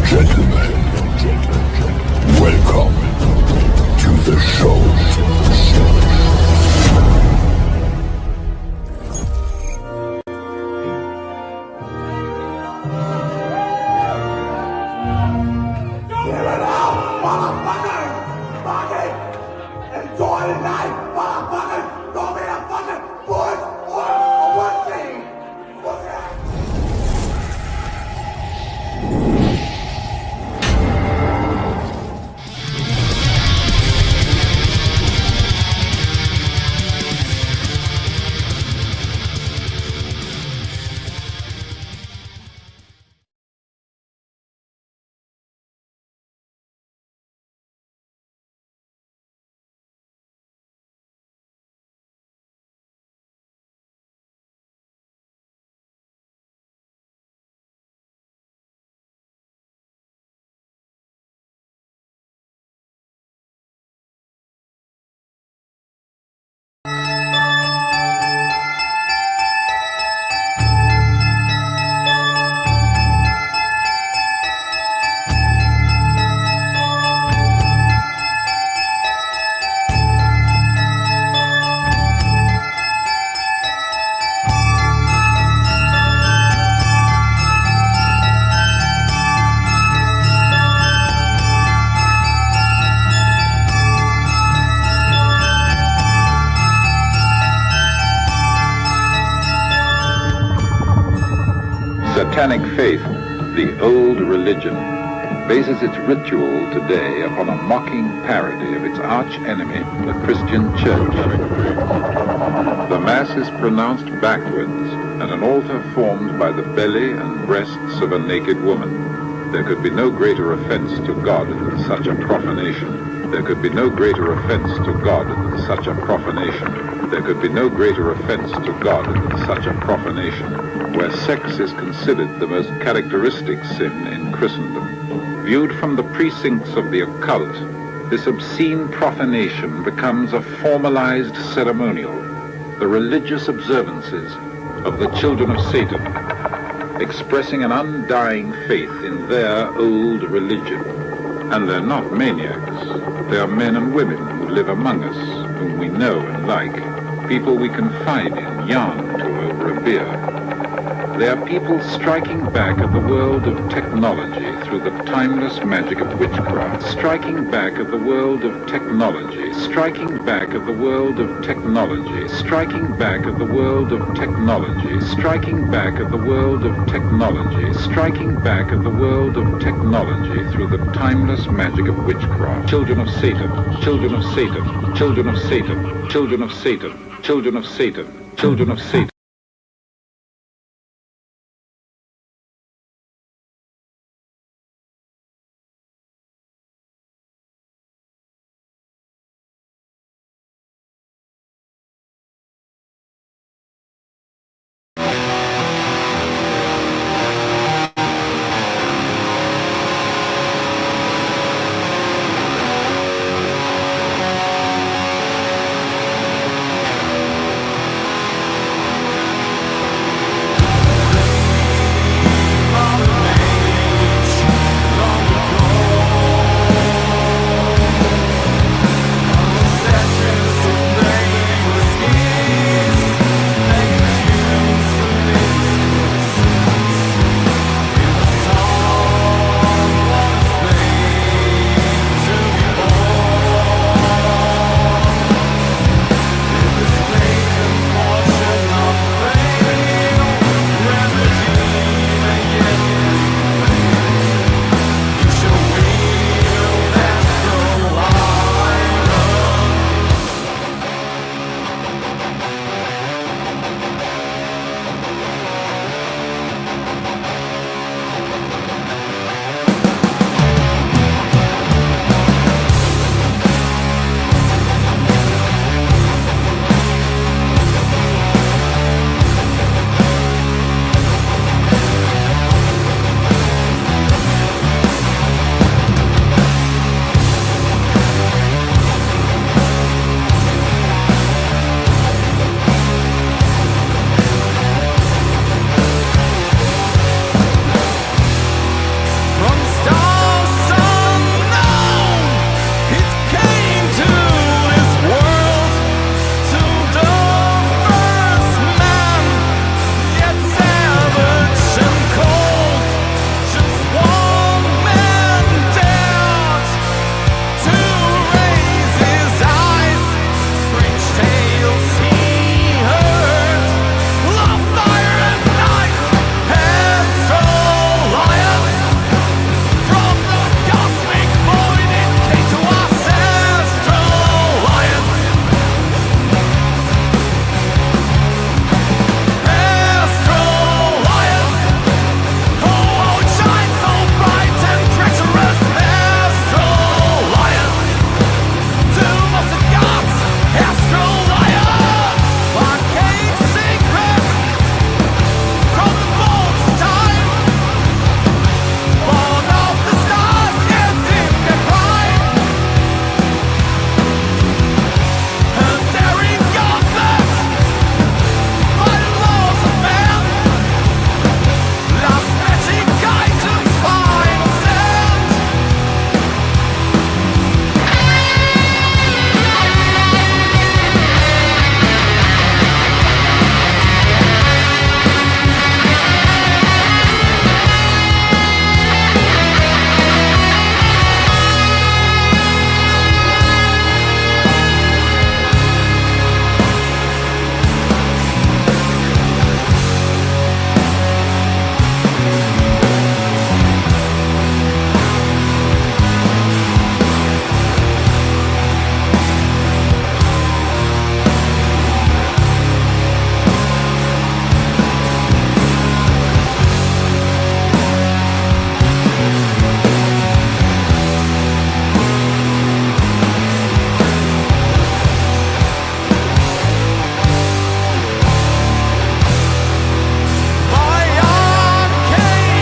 Gentlemen, welcome to the show. Give it up, motherfucker! Fuck it! Enjoy the night, motherfucker! Don't be a fucking puss or a wussy! What's that? Satanic faith, the old religion, bases its ritual today upon a mocking parody of its arch-enemy, the Christian Church. The Mass is pronounced backwards at an altar formed by the belly and breasts of a naked woman. There could be no greater offense to God than such a profanation. There could be no greater offense to God than such a profanation. There could be no greater offense to God than such a profanation, where sex is considered the most characteristic sin in Christendom. Viewed from the precincts of the occult, this obscene profanation becomes a formalized ceremonial, the religious observances of the children of Satan, expressing an undying faith in their old religion. And they're not maniacs. They are men and women who live among us, whom we know and like, people we confide in, yarn to over a beer. They are people striking back at the world of technology through the timeless magic of witchcraft, striking back at the world of technology, striking back at the world of technology, striking back at the world of technology, striking back at the world of technology, striking back at the world of technology through the timeless magic of witchcraft. Children of Satan, children of Satan, children of Satan, children of Satan, children of Satan, children of Satan. My arcade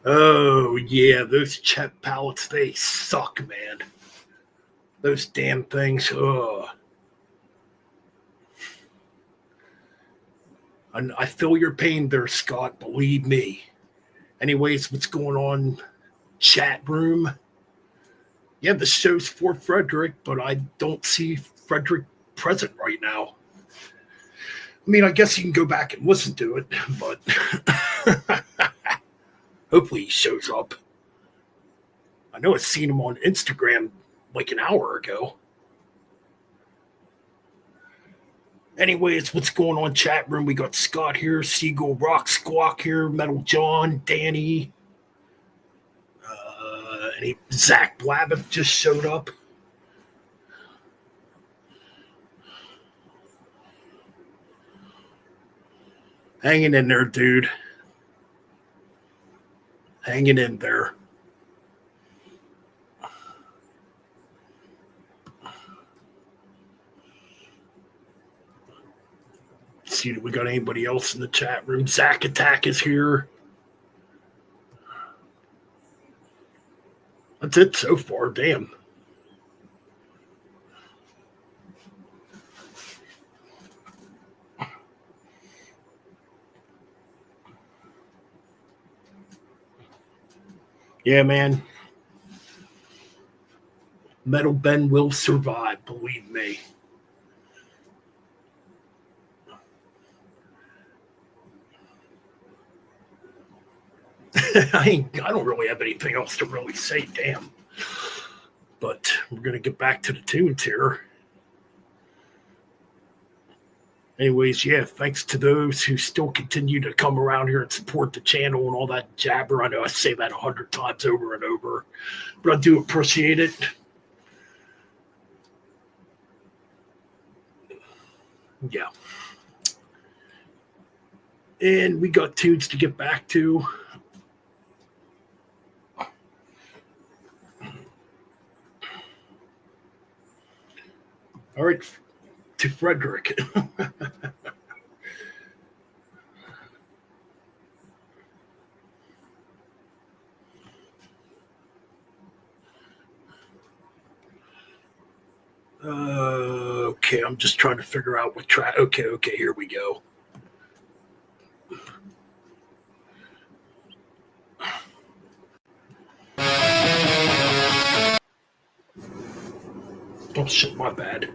Oh, yeah, those chat palettes, they suck, man. Those damn things, ugh. And I feel your pain there, Scott, believe me. Anyways, what's going on, chat room? Yeah, the show's for Frederick, but I don't see Frederick present right now. I mean, I guess you can go back and listen to it, but hopefully he shows up. I know I've seen him on Instagram like an hour ago. Anyways, what's going on, chat room? We got Scott here, Seagull Rock Squawk here, Metal John, Danny, and Zach Blabbeth just showed up. Hanging in there, dude. Hanging in there. See if we got anybody else in the chat room. Zach Attack is here. That's it so far. Damn. Yeah, man. Metal Ben will survive, believe me. I don't really have anything else to really say, damn. But we're going to get back to the tunes here. Anyways, yeah, thanks to those who still continue to come around here and support the channel and all that jabber. I know I say that 100 times over and over, but I do appreciate it. Yeah. And we got tunes to get back to. All right, to Frederick. Okay, I'm just trying to figure out what track. Okay, here we go. Oh shit, my bad.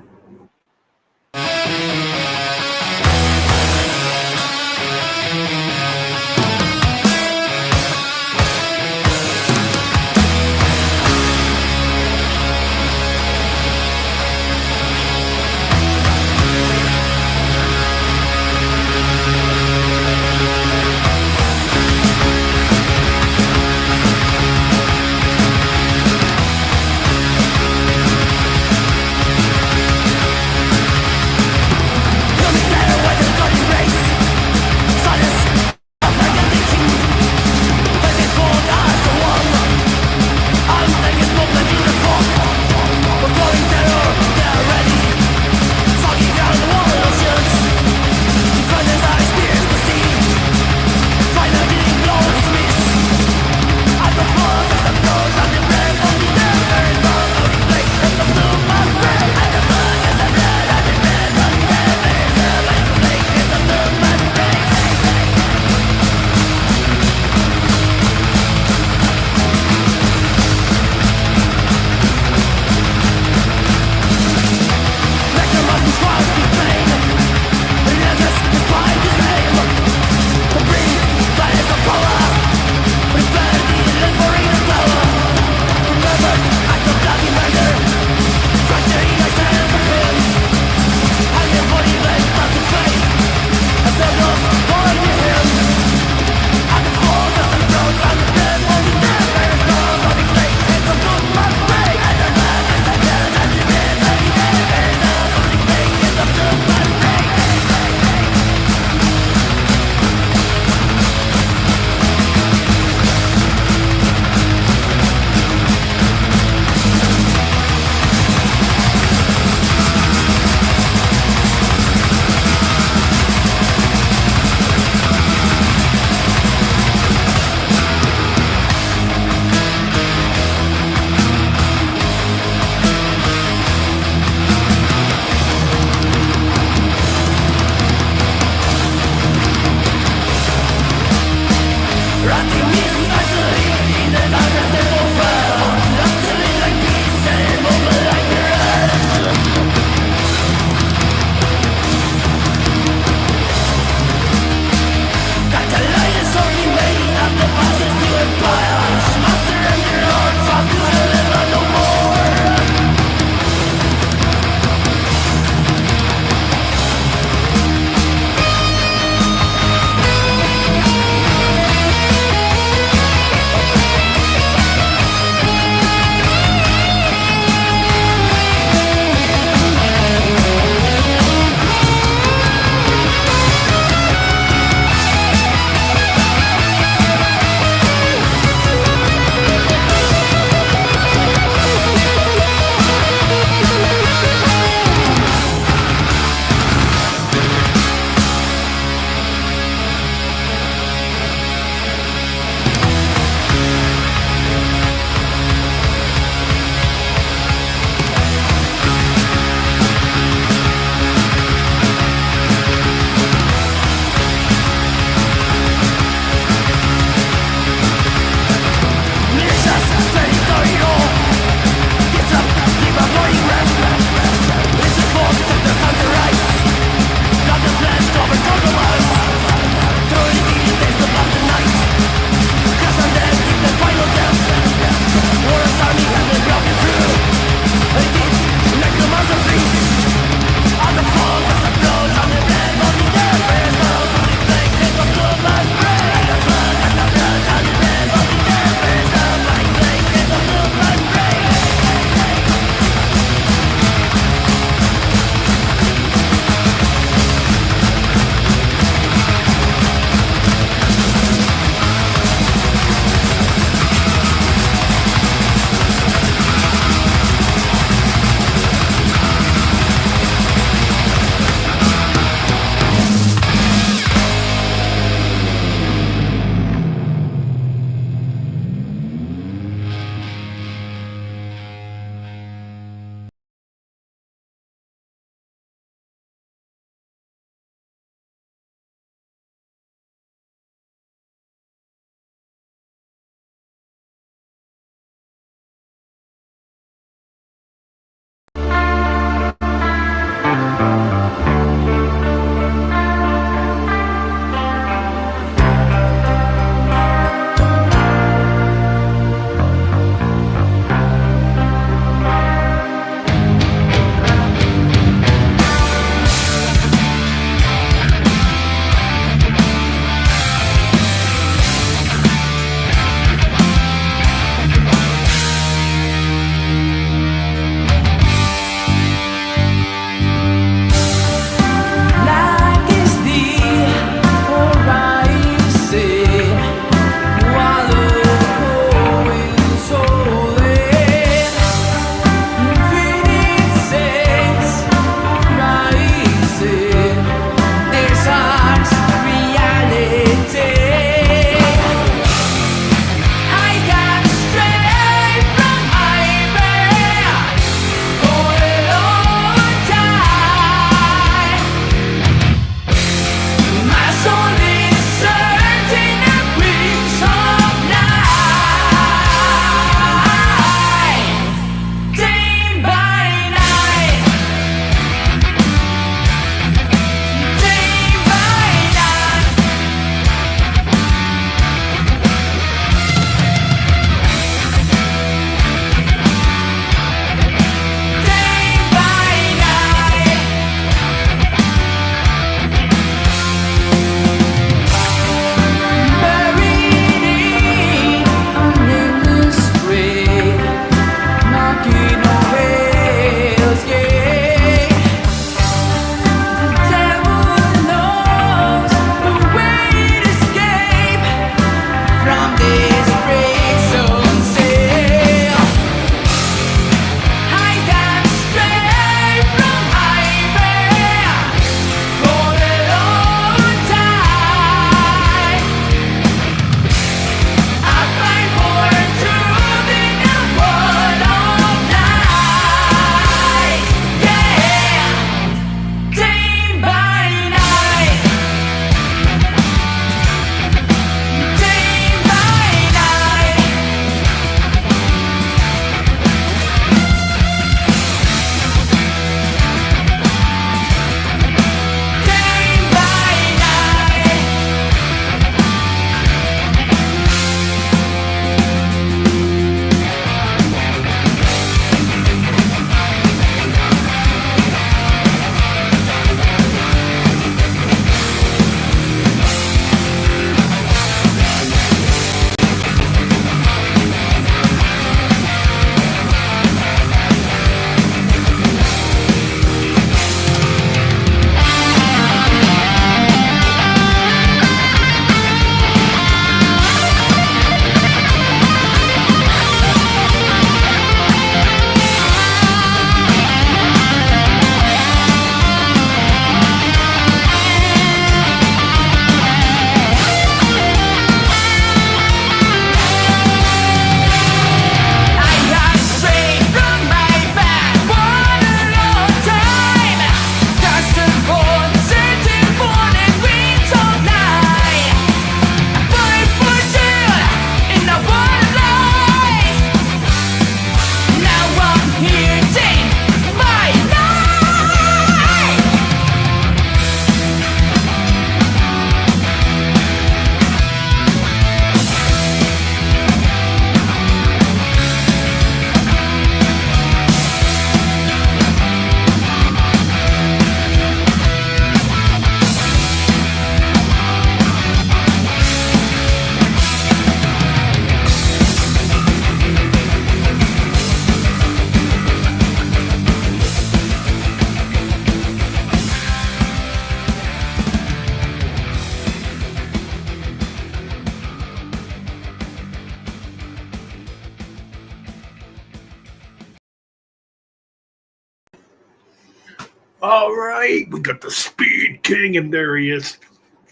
All right, we got the Speed King, and there he is.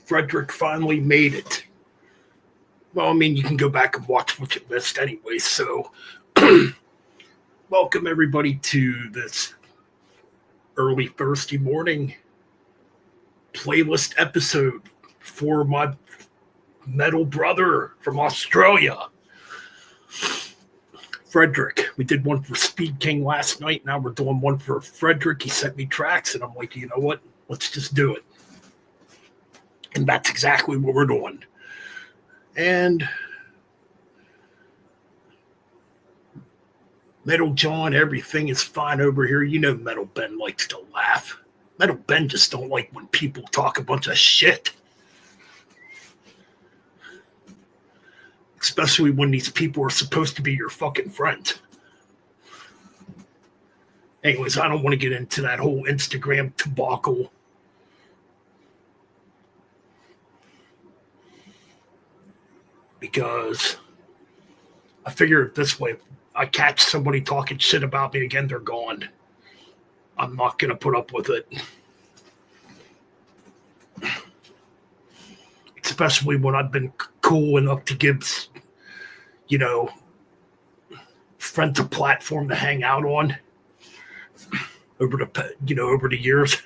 Frederick finally made it. Well, I mean, you can go back and watch what you missed anyway, so welcome everybody to this early Thursday morning playlist episode for my metal brother from Australia, Frederick. We did one for Speed King last night. Now we're doing one for Frederick. He sent me tracks, and I'm like, you know what? Let's just do it. And that's exactly what we're doing. And Metal John, everything is fine over here. You know Metal Ben likes to laugh. Metal Ben just don't like when people talk a bunch of shit. Especially when these people are supposed to be your fucking friends. Anyways, I don't want to get into that whole Instagram debacle. Because I figure it this way, if I catch somebody talking shit about me again, they're gone. I'm not going to put up with it. Especially when I've been cool enough to give, friends a platform to hang out on over the years.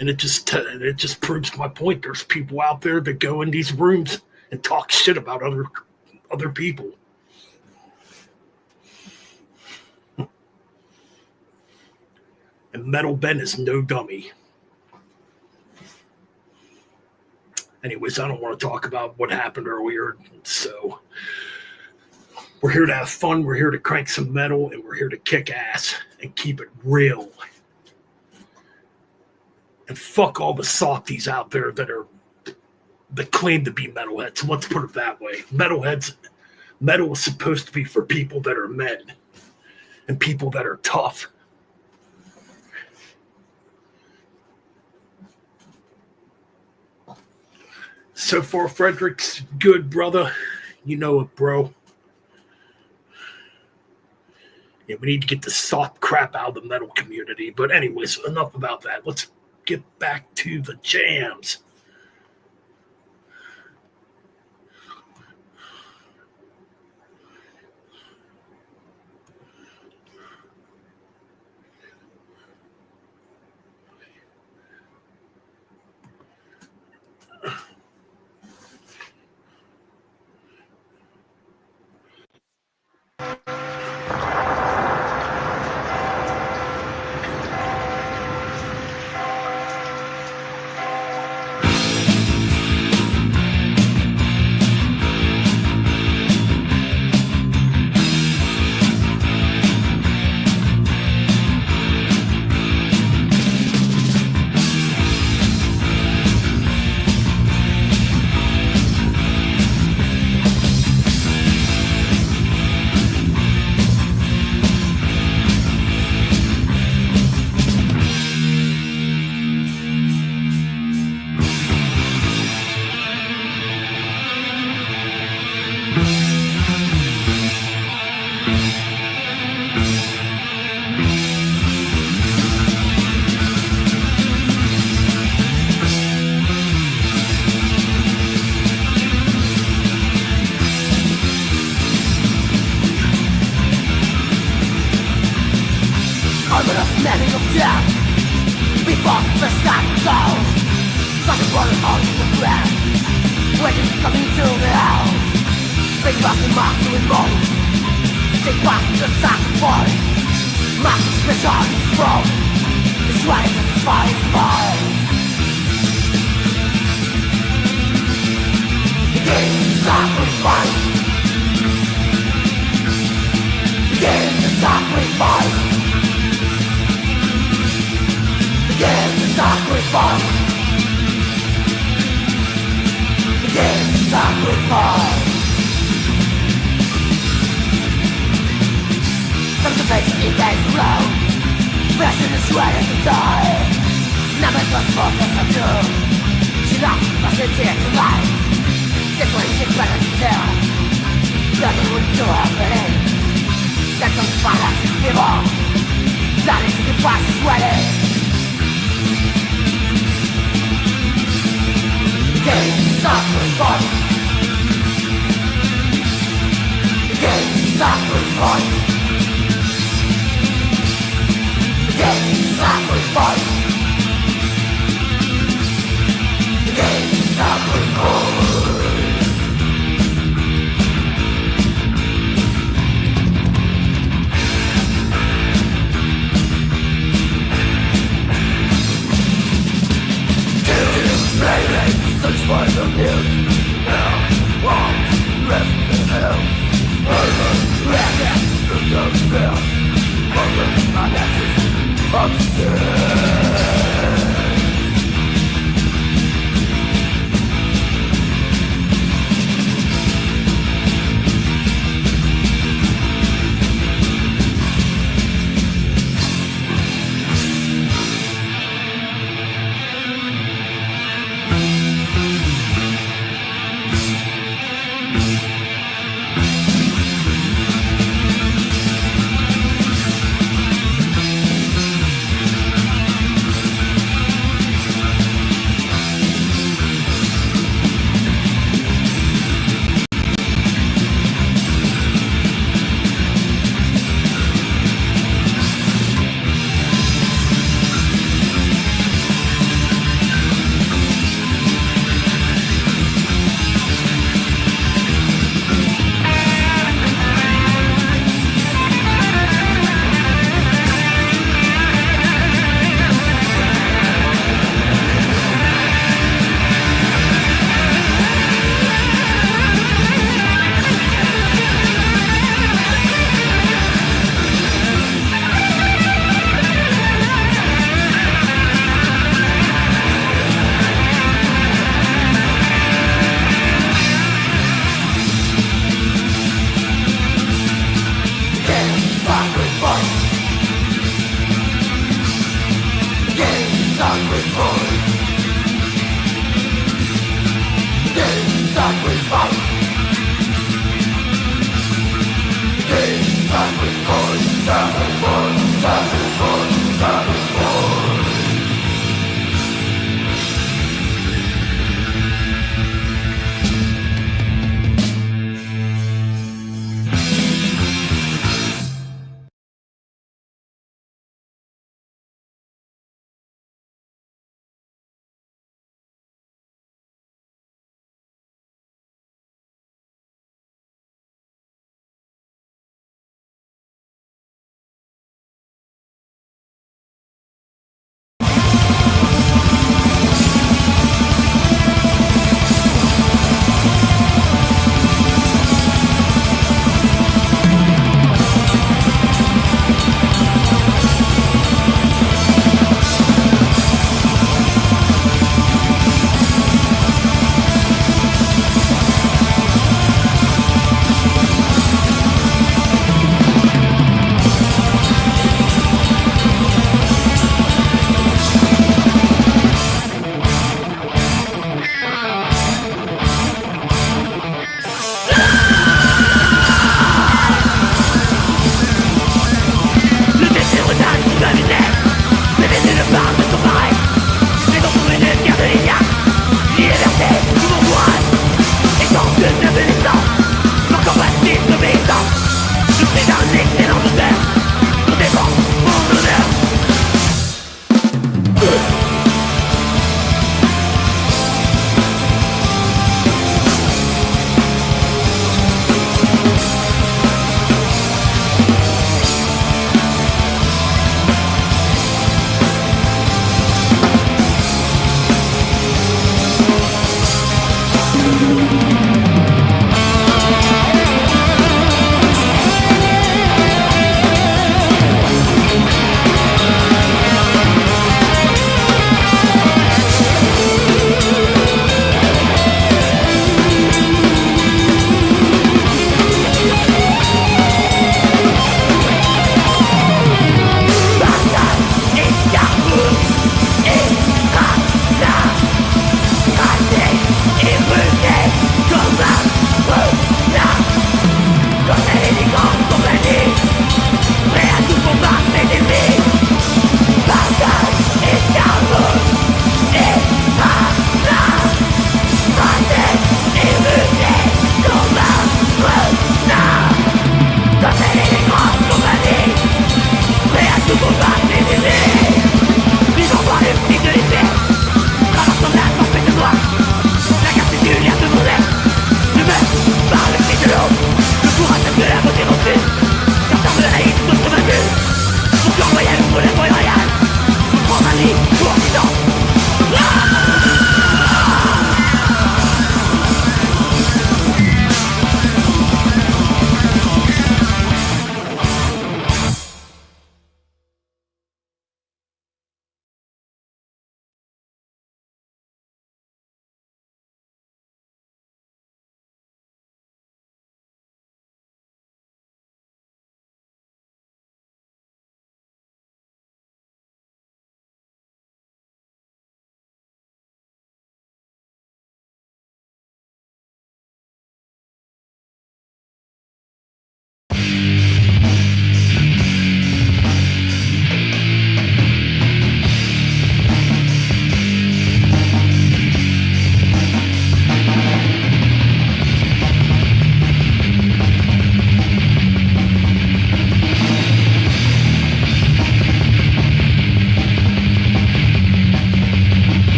And it just proves my point. There's people out there that go in these rooms and talk shit about other people. And Metal Ben is no dummy. Anyways, I don't want to talk about what happened earlier. So we're here to have fun. We're here to crank some metal, and we're here to kick ass and keep it real. And fuck all the softies out there that claim to be metalheads. Let's put it that way. Metal is supposed to be for people that are men and people that are tough. So far, Frederick's good, brother. You know it, bro. Yeah, we need to get the soft crap out of the metal community. But anyways, enough about that. Let's get back to the jams. Nothing would do happening. Set those fires, give up. Not into the class is ready. Game sacrifice. Game sacrifice. Game sacrifice. Game sacrifice. Search for the hills. Now, walls, rest in hell. Racket, the dog spell. Following my ashes, upstairs.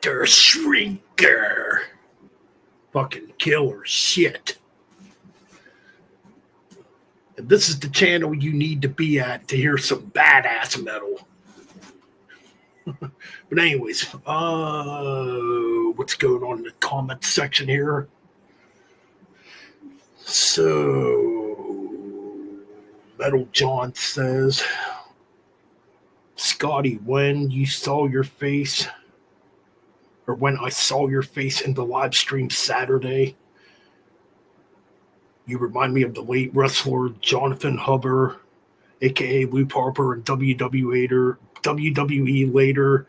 Dr. Shrinker. Fucking killer shit. And this is the channel you need to be at to hear some badass metal. But anyways, what's going on in the comments section here? So, Metal John says, Scotty, when I saw your face in the live stream Saturday, you remind me of the late wrestler Jonathan Huber, aka Luke Harper, and WWE later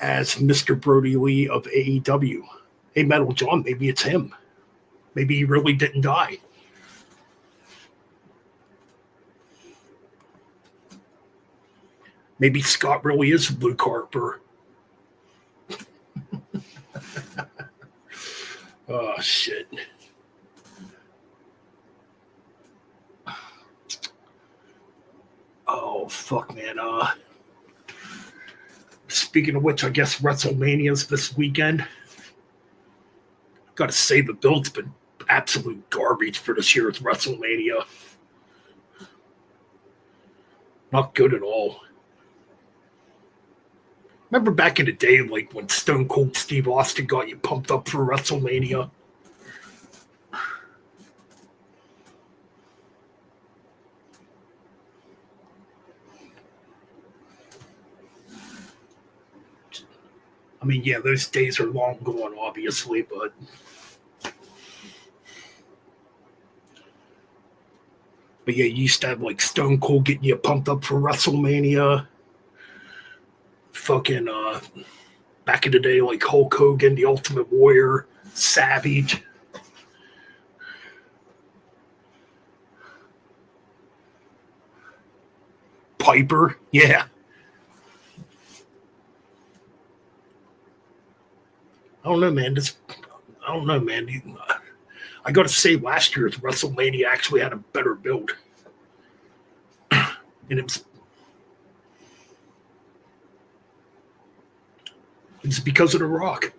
as Mr. Brody Lee of AEW. Hey, Metal John, maybe it's him. Maybe he really didn't die. Maybe Scott really is Luke Harper. Oh, shit. Oh, fuck, man. Speaking of which, I guess WrestleMania's this weekend. Gotta say, the build's been absolute garbage for this year's WrestleMania. Not good at all. Remember back in the day, like when Stone Cold Steve Austin got you pumped up for WrestleMania? I mean, yeah, those days are long gone, obviously, but yeah, you used to have like Stone Cold getting you pumped up for WrestleMania. Fucking back in the day, like Hulk Hogan, the Ultimate Warrior, Savage. Piper, yeah. I don't know, man. I got to say, last year's WrestleMania actually had a better build. And it's because of The Rock.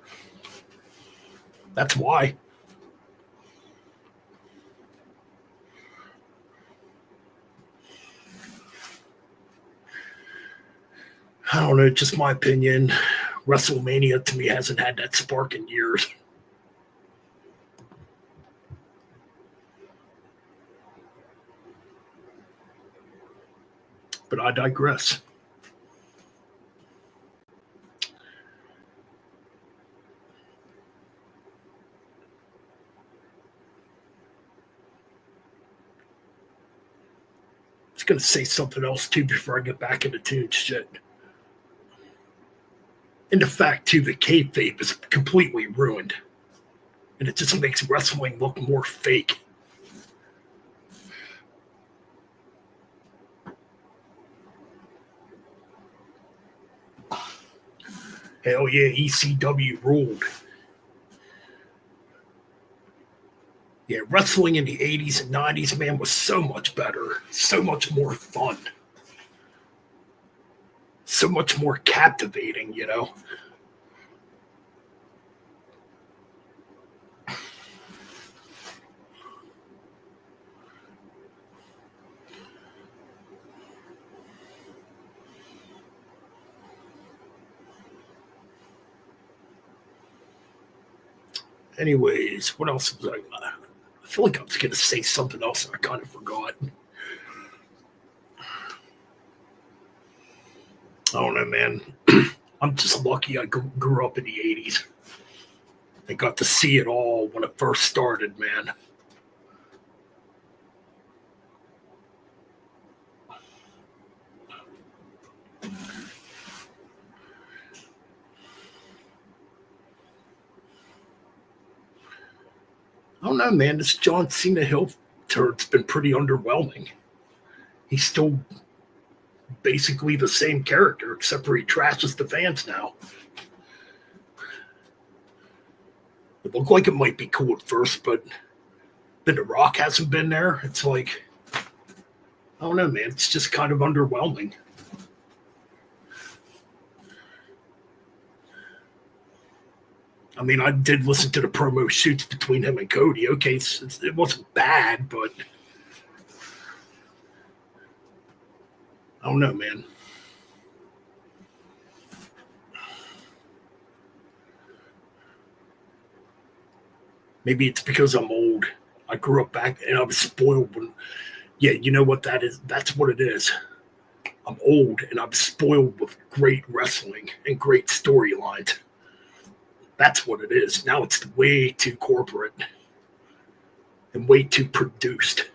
That's why. I don't know, just my opinion. WrestleMania to me hasn't had that spark in years. But I digress. I was going to say something else too before I get back into tune shit. And the fact too, the kayfabe is completely ruined. And it just makes wrestling look more fake. Hell yeah, ECW ruled. Yeah, wrestling in the 80s and 90s, man, was so much better. So much more fun. So much more captivating, you know? Anyways, what else was I feel like I was going to say something else and I kind of forgot. I don't know, man. I'm just lucky I grew up in the 80s. I got to see it all when it first started, man. I don't know, man. This John Cena Hill turn's been pretty underwhelming. He's still basically the same character, except for he trashes the fans now. It looked like it might be cool at first, but then The Rock hasn't been there. It's like, I don't know, man. It's just kind of underwhelming. I mean, I did listen to the promo shoots between him and Cody. Okay, it wasn't bad, but I don't know, man. Maybe it's because I'm old. I grew up back and I was spoiled when, yeah, you know what that is? That's what it is. I'm old and I'm spoiled with great wrestling and great storylines. That's what it is. Now it's way too corporate and way too produced.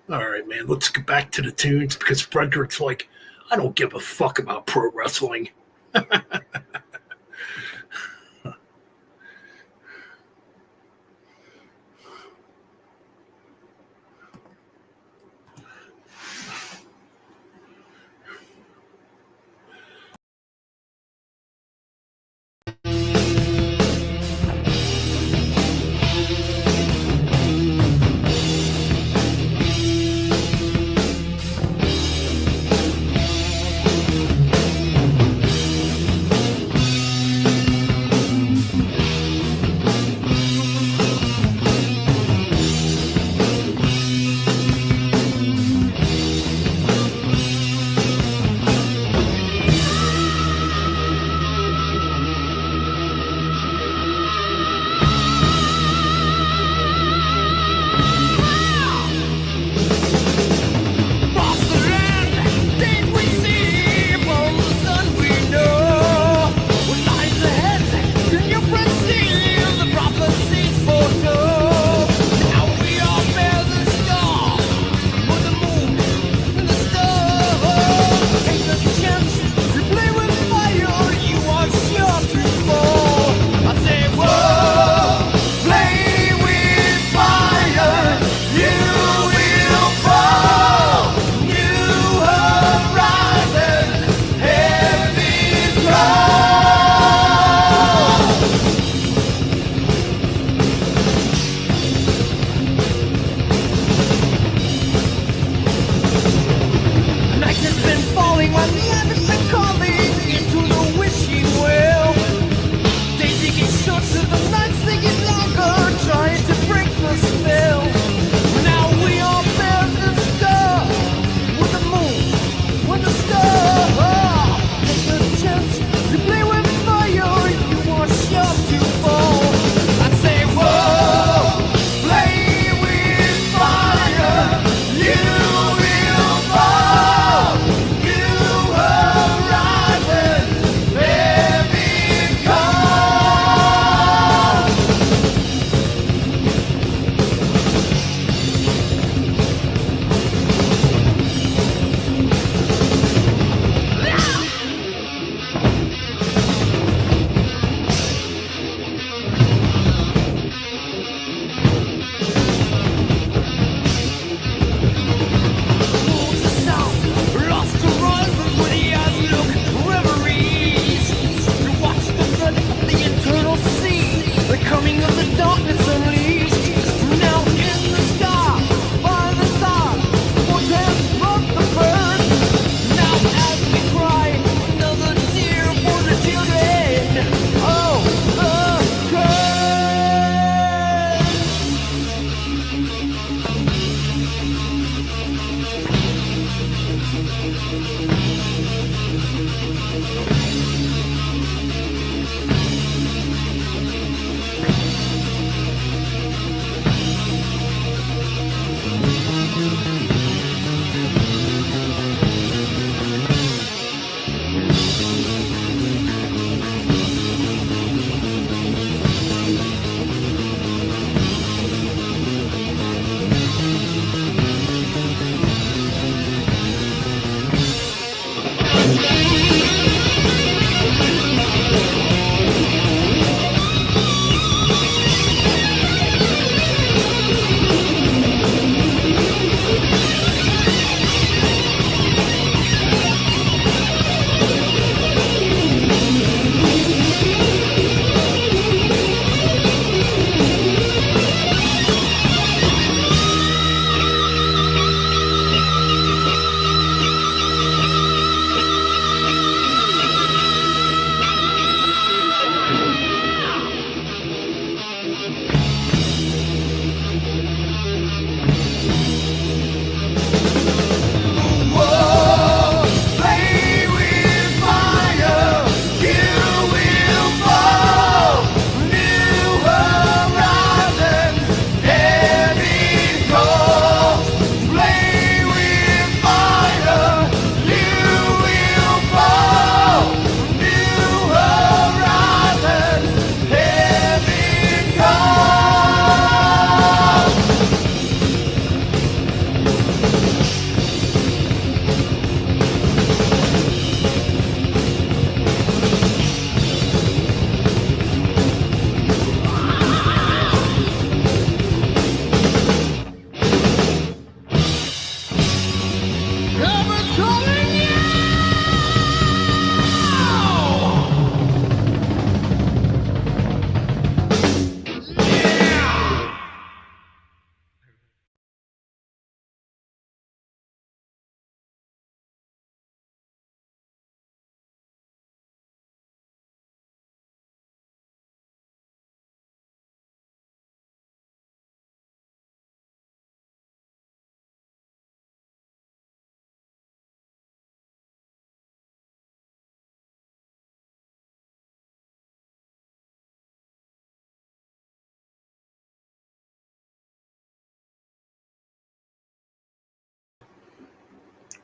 All right, man, let's get back to the tunes because Frederick's like, I don't give a fuck about pro wrestling.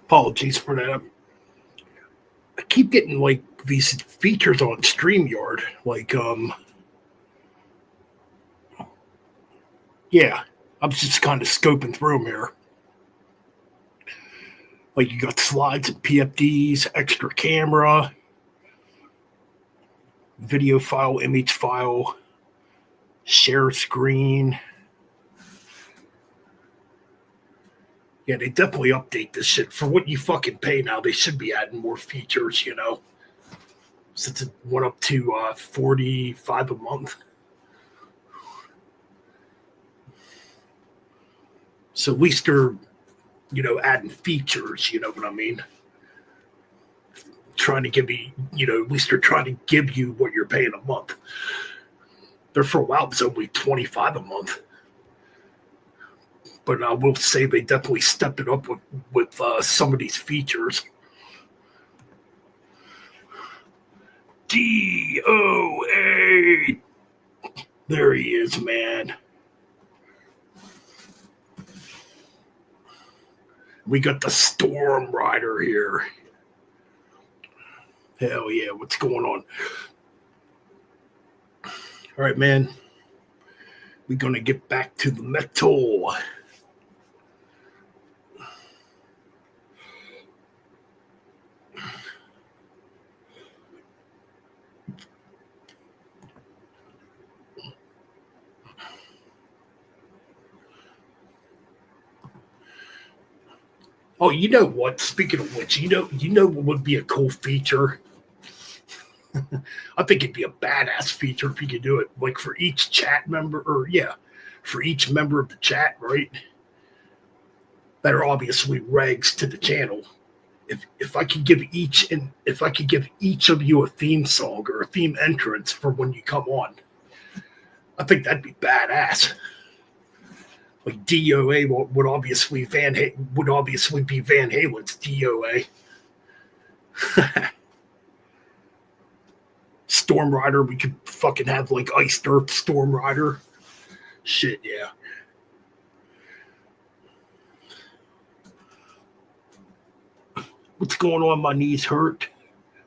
Apologies for that. I keep getting like these features on StreamYard. Yeah, I'm just kind of scoping through them here. Like you got slides and PFDs, extra camera, video file, image file, share screen. Yeah, they definitely update this shit. For what you fucking pay now, they should be adding more features, since it went up to $45 a month. So at least they're, adding features, you know what I mean? Trying to give you, at least they're trying to give you what you're paying a month. There for a while, it was only $25 a month. But I will say they definitely stepped it up with some of these features. DOA. There he is, man. We got the Storm Rider here. Hell yeah, what's going on? All right, man. We're going to get back to the metal. Oh, you know what? Speaking of which, you know what would be a cool feature? I think it'd be a badass feature if you could do it. Like for each chat member, for each member of the chat, right? That are obviously regs to the channel. If I could give each of you a theme song or a theme entrance for when you come on, I think that'd be badass. Like DOA would obviously be Van Halen's DOA. Storm Rider, we could fucking have like Iced Earth Storm Rider. Shit, yeah. What's going on? My knees hurt.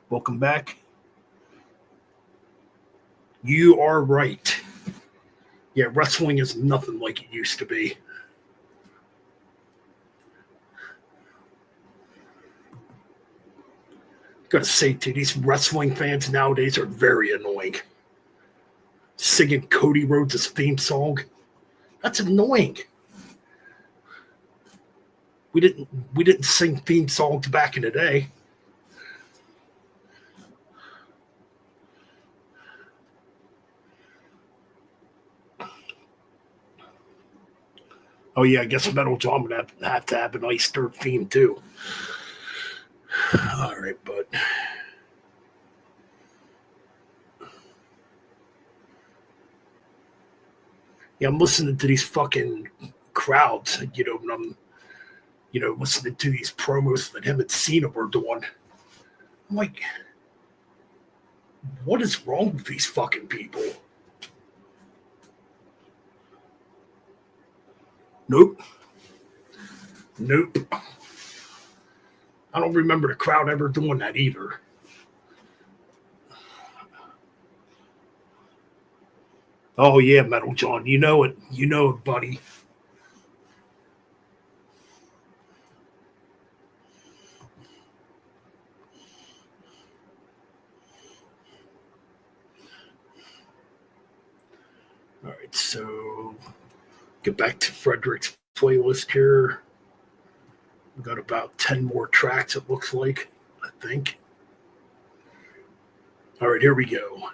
Welcome back. You are right. Yeah, wrestling is nothing like it used to be. Gotta say, too, these wrestling fans nowadays are very annoying. Singing Cody Rhodes' theme song. That's annoying. We didn't sing theme songs back in the day. Oh yeah, I guess Metal John would have to have an Iced Earth theme too. All right, but Yeah, I'm listening to these fucking crowds, when I'm, listening to these promos that him and Cena were doing. I'm like, what is wrong with these fucking people? Nope. I don't remember the crowd ever doing that either. Oh yeah, Metal John, you know it, buddy. All right, so get back to Frederick's playlist here. We got about 10 more tracks, it looks like, I think. All right, here we go.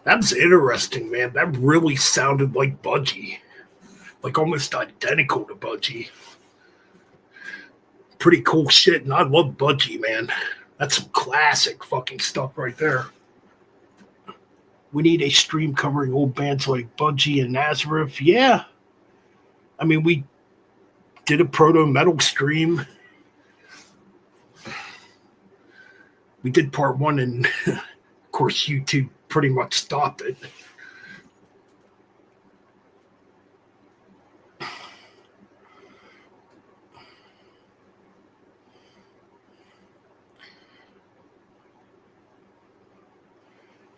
That was interesting, man. That really sounded like Budgie. Like almost identical to Budgie. Pretty cool shit, and I love Budgie, man. That's some classic fucking stuff right there. We need a stream covering old bands like Budgie and Nazareth. Yeah. I mean, we did a proto metal stream. We did part one, and of course, YouTube pretty much stopped it.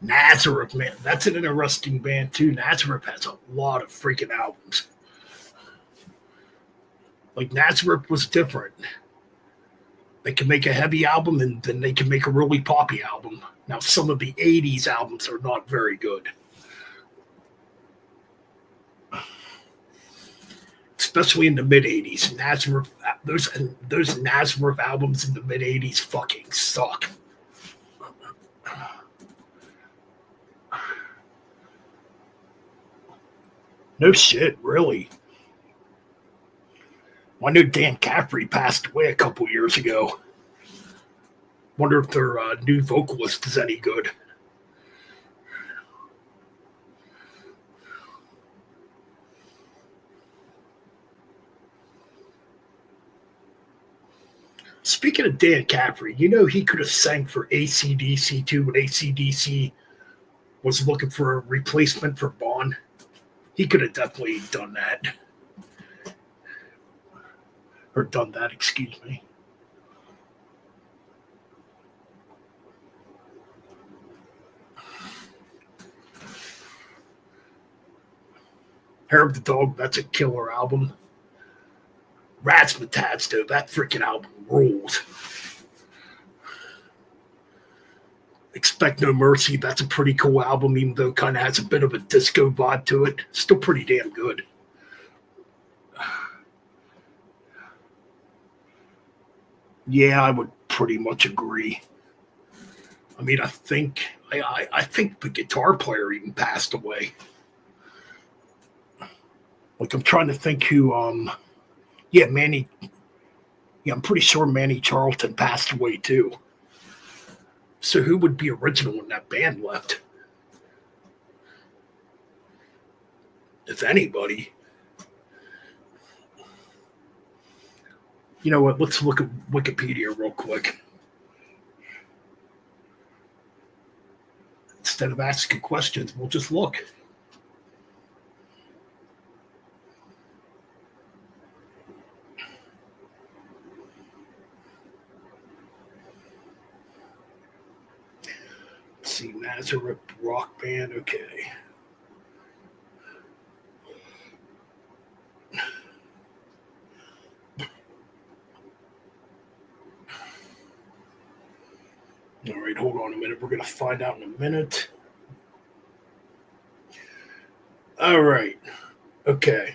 Nazareth, man, that's an interesting band too. Nazareth has a lot of freaking albums. Like Nazareth was different. They can make a heavy album and then they can make a really poppy album. Now, some of the 80s albums are not very good. Especially in the mid 80s. Nazareth, those Nazareth albums in the mid 80s fucking suck. No shit, really. I knew Dan Caffrey passed away a couple years ago. Wonder if their new vocalist is any good. Speaking of Dan Caffrey, you know he could have sang for AC/DC too when AC/DC was looking for a replacement for Bon. He could have definitely done that. Or done that, excuse me. Hair of the Dog, that's a killer album. Razzmatazz, though, that freaking album rules. Expect No Mercy, that's a pretty cool album, even though it kind of has a bit of a disco vibe to it. Still pretty damn good. Yeah, I would pretty much agree. I mean, I think the guitar player even passed away. Like I'm trying to think who Manny, I'm pretty sure Manny Charlton passed away too. So who would be original when that band left? If anybody. You know what? Let's look at Wikipedia real quick. Instead of asking questions, we'll just look. Let's see, Nazareth rock band. Okay. All right, hold on a minute. We're going to find out in a minute. All right. Okay.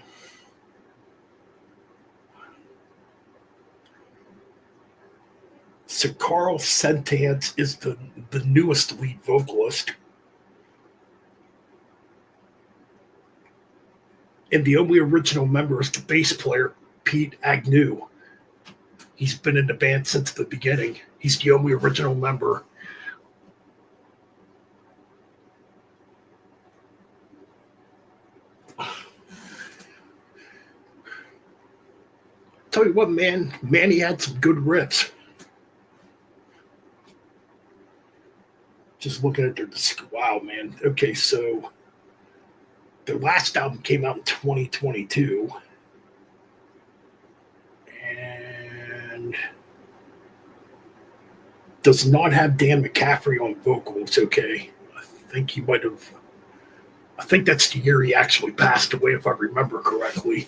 So Carl Sentance is the newest lead vocalist. And the only original member is the bass player, Pete Agnew. He's been in the band since the beginning. He's the only original member. Tell you what, man, Manny had some good riffs. Just looking at their disc, wow, man. Okay, so their last album came out in 2022. And does not have Dan McCaffrey on vocals, okay. I think that's the year he actually passed away, if I remember correctly.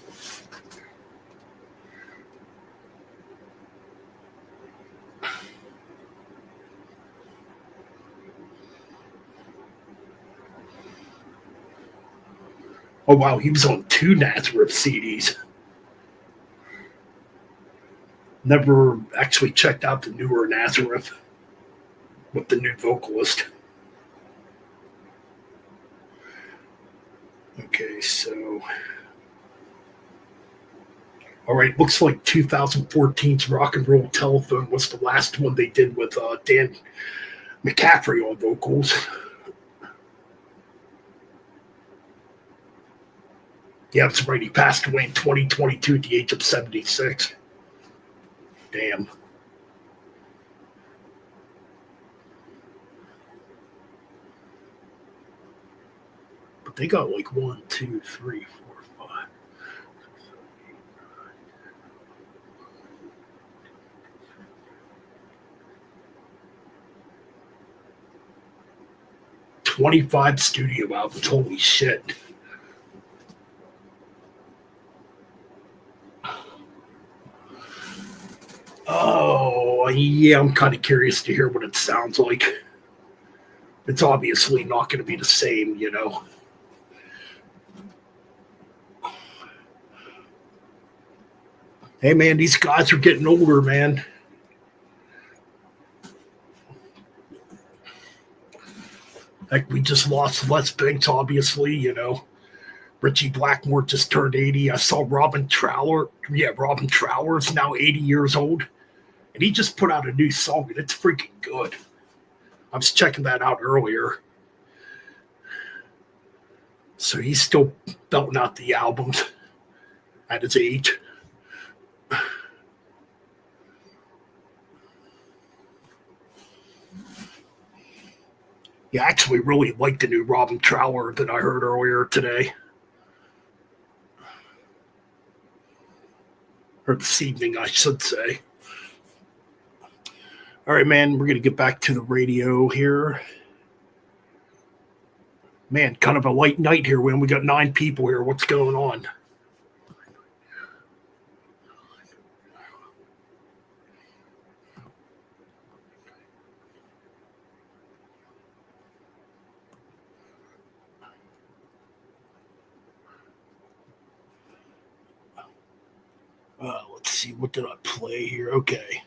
Oh, wow, he was on 2 Nazareth CDs. Never actually checked out the newer Nazareth with the new vocalist. Okay, so... All right, looks like 2014's Rock and Roll Telephone was the last one they did with Dan McCaffrey on vocals. Yeah, that's right. He passed away in 2022 at the age of 76. Damn. But they got like 1, 2, 3, 4, 5. 12 25 studio albums. Holy shit. Oh, yeah, I'm kind of curious to hear what it sounds like. It's obviously not going to be the same, you know. Hey, man, these guys are getting older, man. Like, we just lost Les Binks, obviously, you know. Richie Blackmore just turned 80. I saw Robin Trower. Yeah, Robin Trower's now 80 years old. And he just put out a new song, and it's freaking good. I was checking that out earlier. So he's still belting out the albums at his age. Yeah, I actually really like the new Robin Trower that I heard earlier today. Or this evening, I should say. All right, man, we're going to get back to the radio here. Man, kind of a light night here when we got 9 people here. What's going on? Let's see, what did I play here? Okay.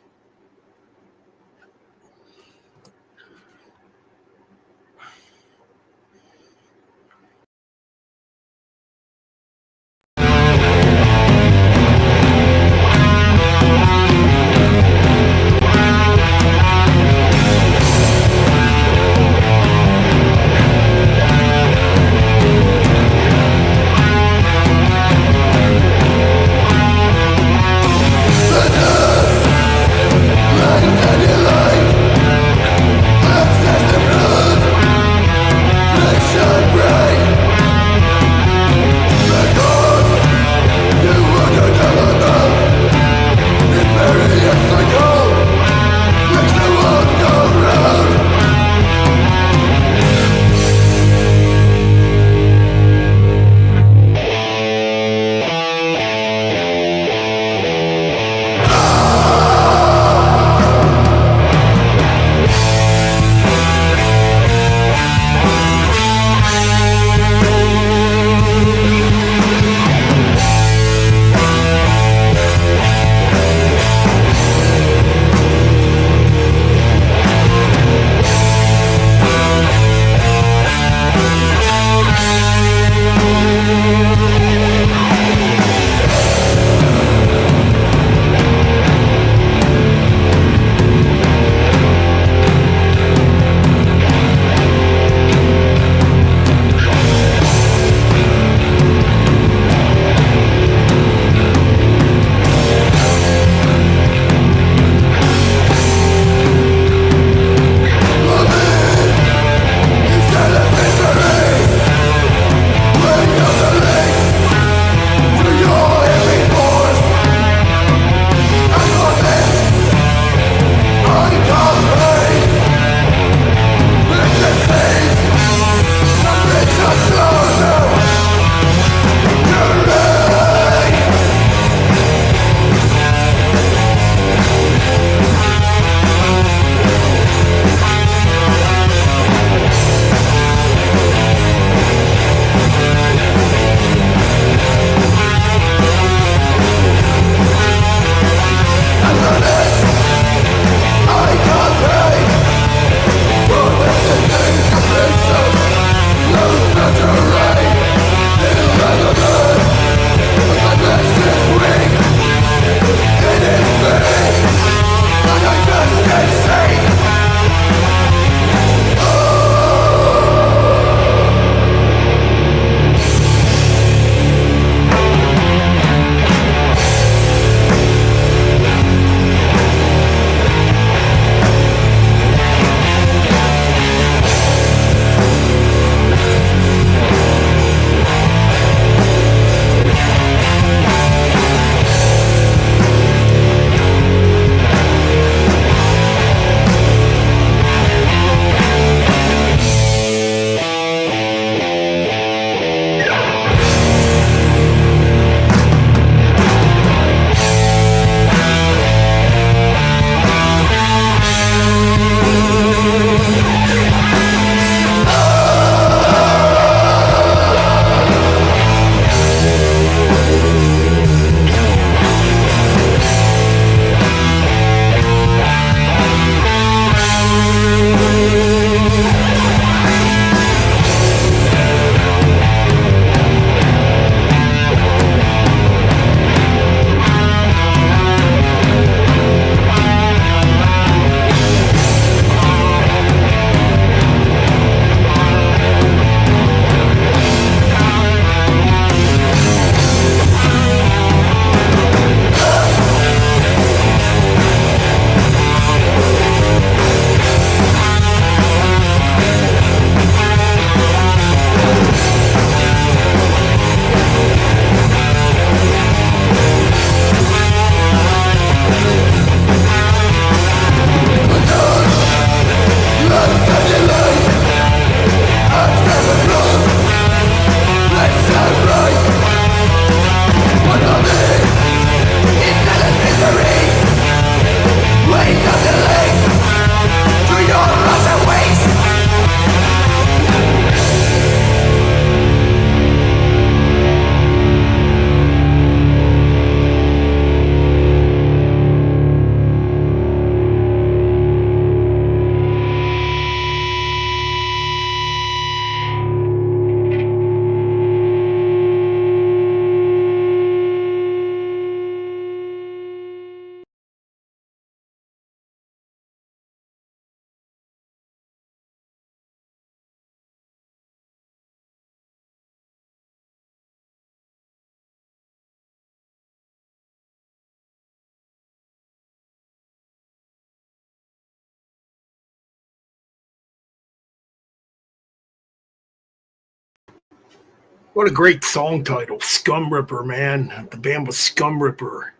What a great song title, Scum Ripper, man. The band was Scum Ripper.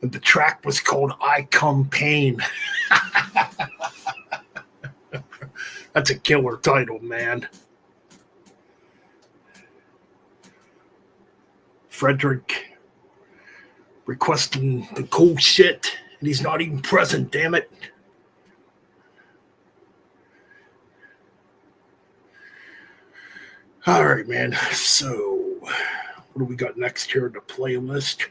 And the track was called I Come Pain. That's a killer title, man. Frederick requesting the cool shit, and he's not even present, damn it. All right, man. So, what do we got next here in the playlist?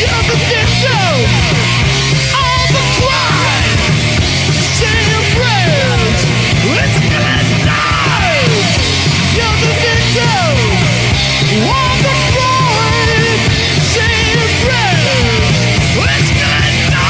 You're the victim of the crime. Say your prayers. It's gonna die. You're the victim of the crime. Say your prayers. It's gonna die.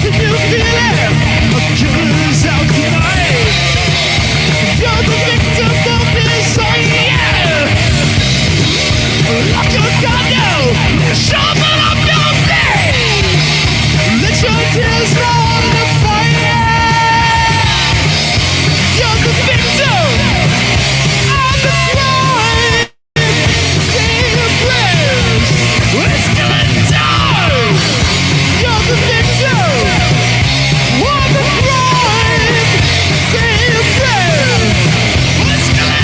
Can you feel it? A killer's out tonight. You're the victim of this, oh yeah. Lock your gun now. Shovel up your pain. Let your tears roll on the fire. You're the victim of the crime. Say your prayers. It's gonna die. You're the victim of the crime. Say your prayers. It's gonna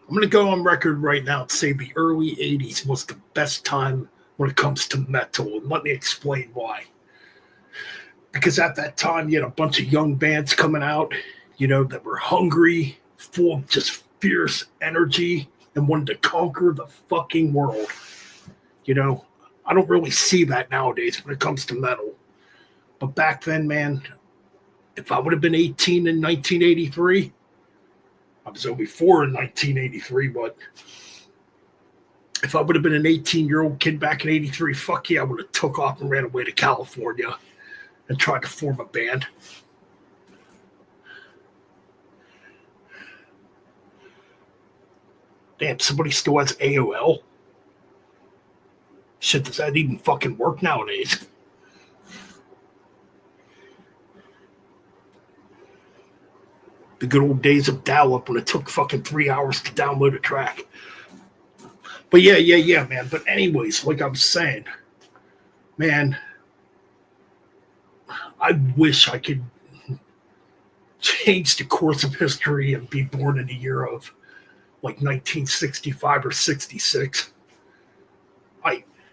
I'm going to go on record right now and say the early 80s was the best time when it comes to metal. And let me explain why. Because at that time, you had a bunch of young bands coming out, that were hungry, full of just fierce energy, and wanted to conquer the fucking world. I don't really see that nowadays when it comes to metal. But back then, man, if I would have been 18 in 1983, I was only 4 in 1983, but if I would have been an 18-year-old kid back in 83, fuck yeah, I would have took off and ran away to California and tried to form a band. Damn, somebody still has AOL? Shit, does that even fucking work nowadays? The good old days of dial-up when it took fucking 3 hours to download a track. But yeah, man. But anyways, like I was saying, man, I wish I could change the course of history and be born in the year of like 1965 or 66.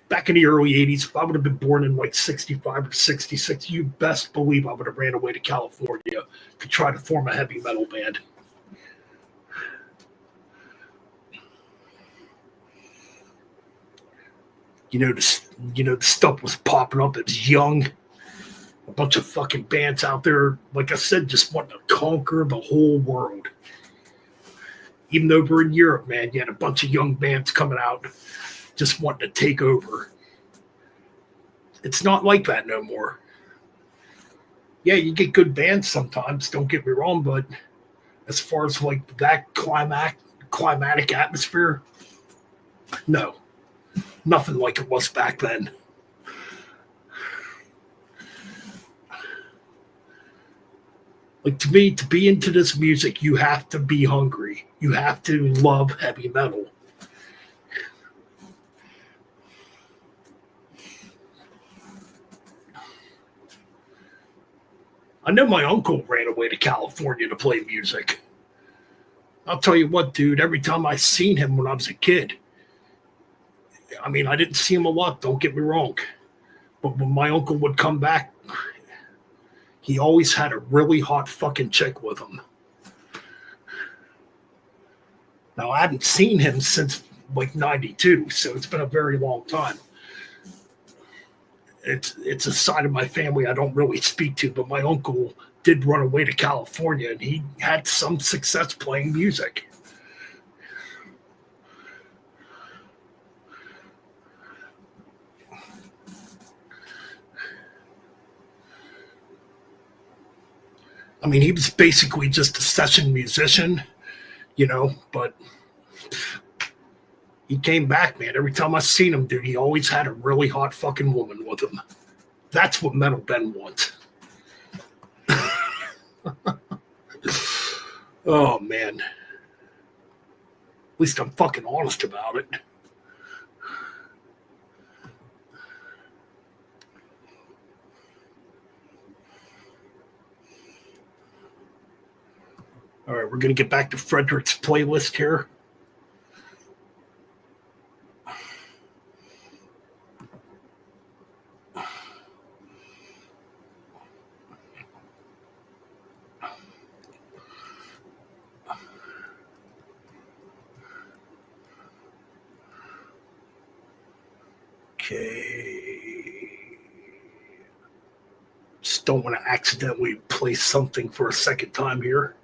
Back in the early 80s, if I would have been born in like 65 or 66, you best believe I would have ran away to California to try to form a heavy metal band. The stuff was popping up. It was young. A bunch of fucking bands out there, like I said, just wanting to conquer the whole world. Even over in Europe, man, you had a bunch of young bands coming out just wanting to take over. It's not like that no more. Yeah, you get good bands sometimes, don't get me wrong, but as far as like that climatic atmosphere, no. Nothing like it was back then. Like, to me, to be into this music, you have to be hungry. You have to love heavy metal. I know my uncle ran away to California to play music. I'll tell you what, dude, every time I seen him when I was a kid, I mean, I didn't see him a lot, don't get me wrong. But when my uncle would come back, he always had a really hot fucking chick with him. Now, I haven't seen him since like 92, so it's been a very long time. It's a side of my family I don't really speak to, but my uncle did run away to California, and he had some success playing music. I mean, he was basically just a session musician, you know, but he came back, man. Every time I seen him, dude, he always had a really hot fucking woman with him. That's what Metal Ben wants. Oh, man. At least I'm fucking honest about it. All right, we're going to get back to Frederick's playlist here. Okay. Just don't want to accidentally play something for a second time here.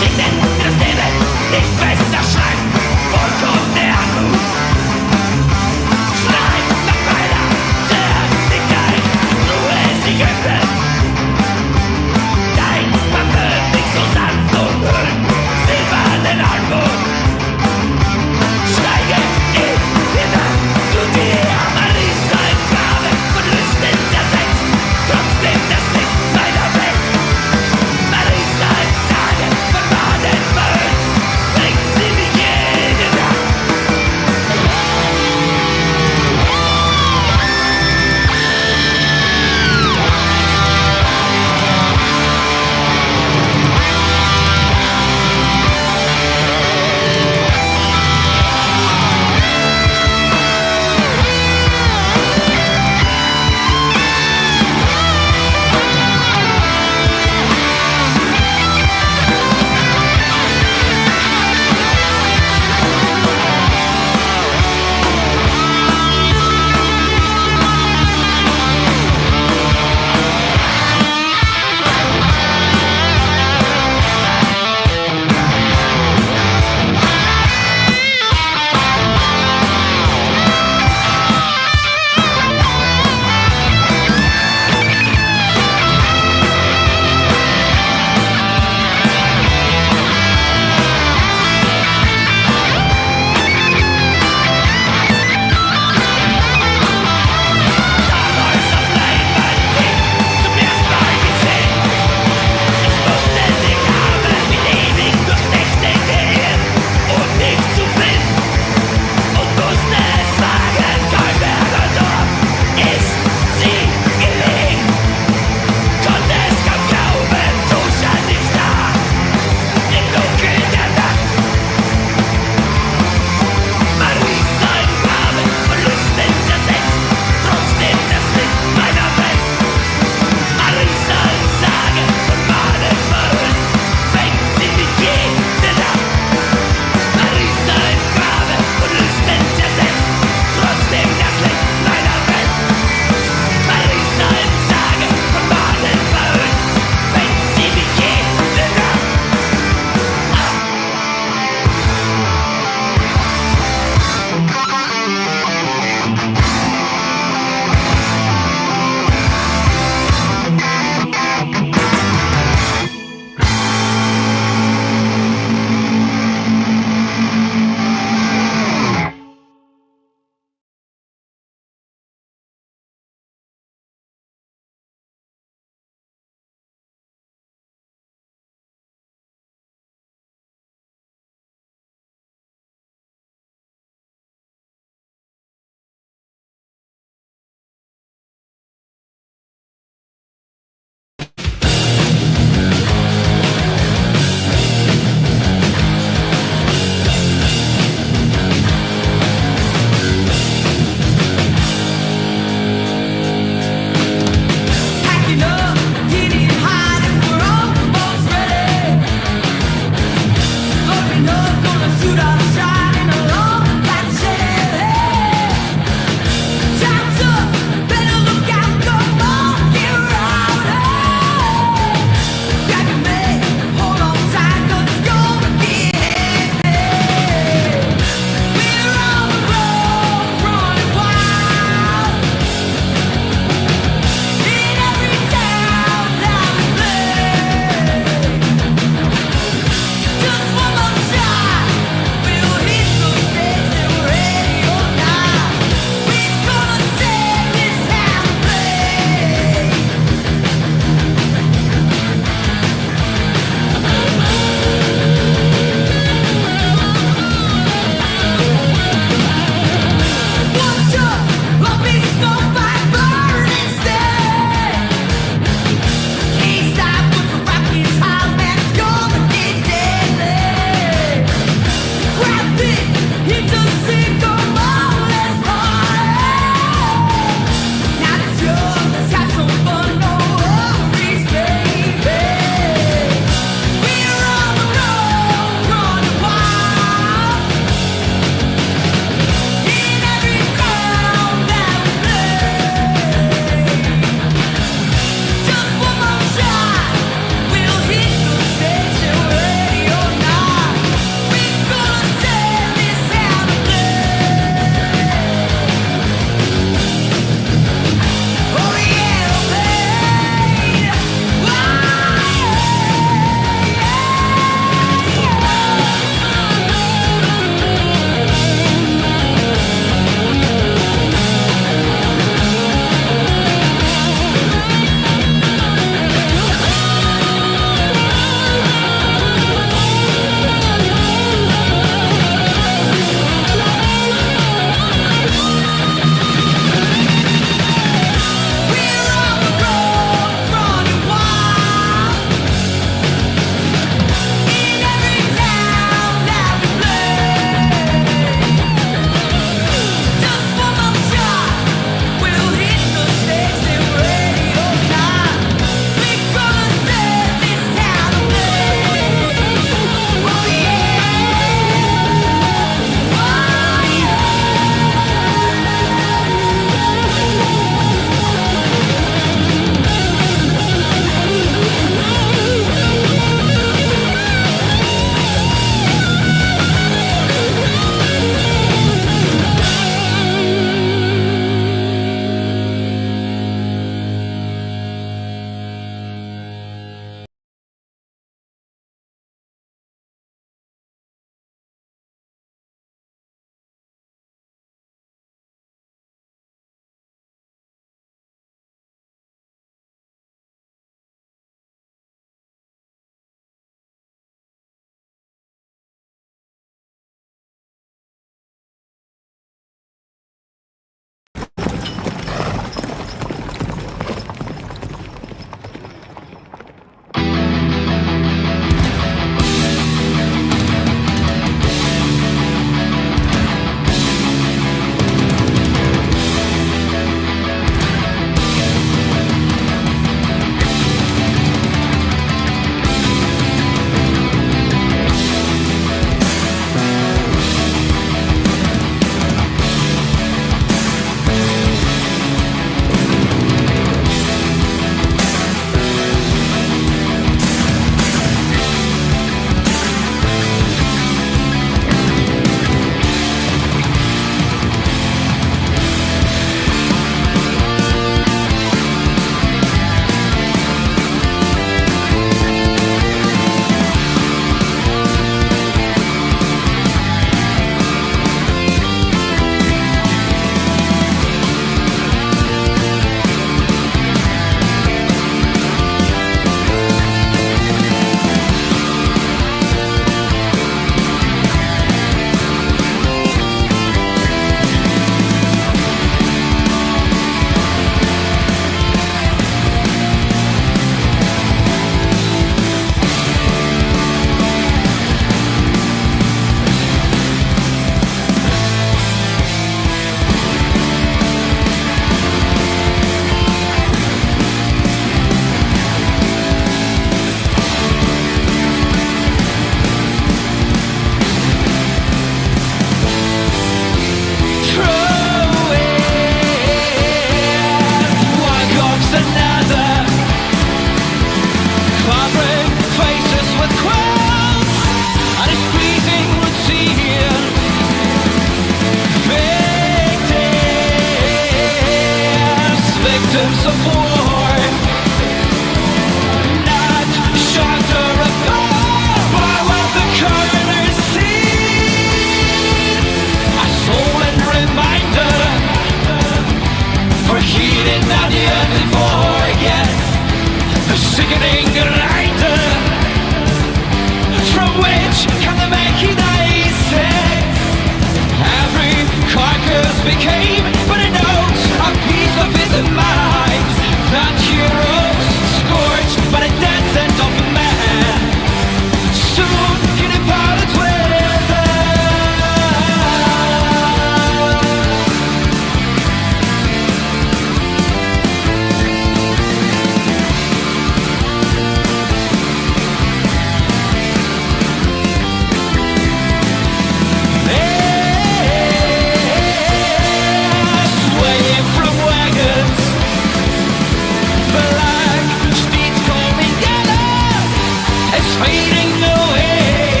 is fading away.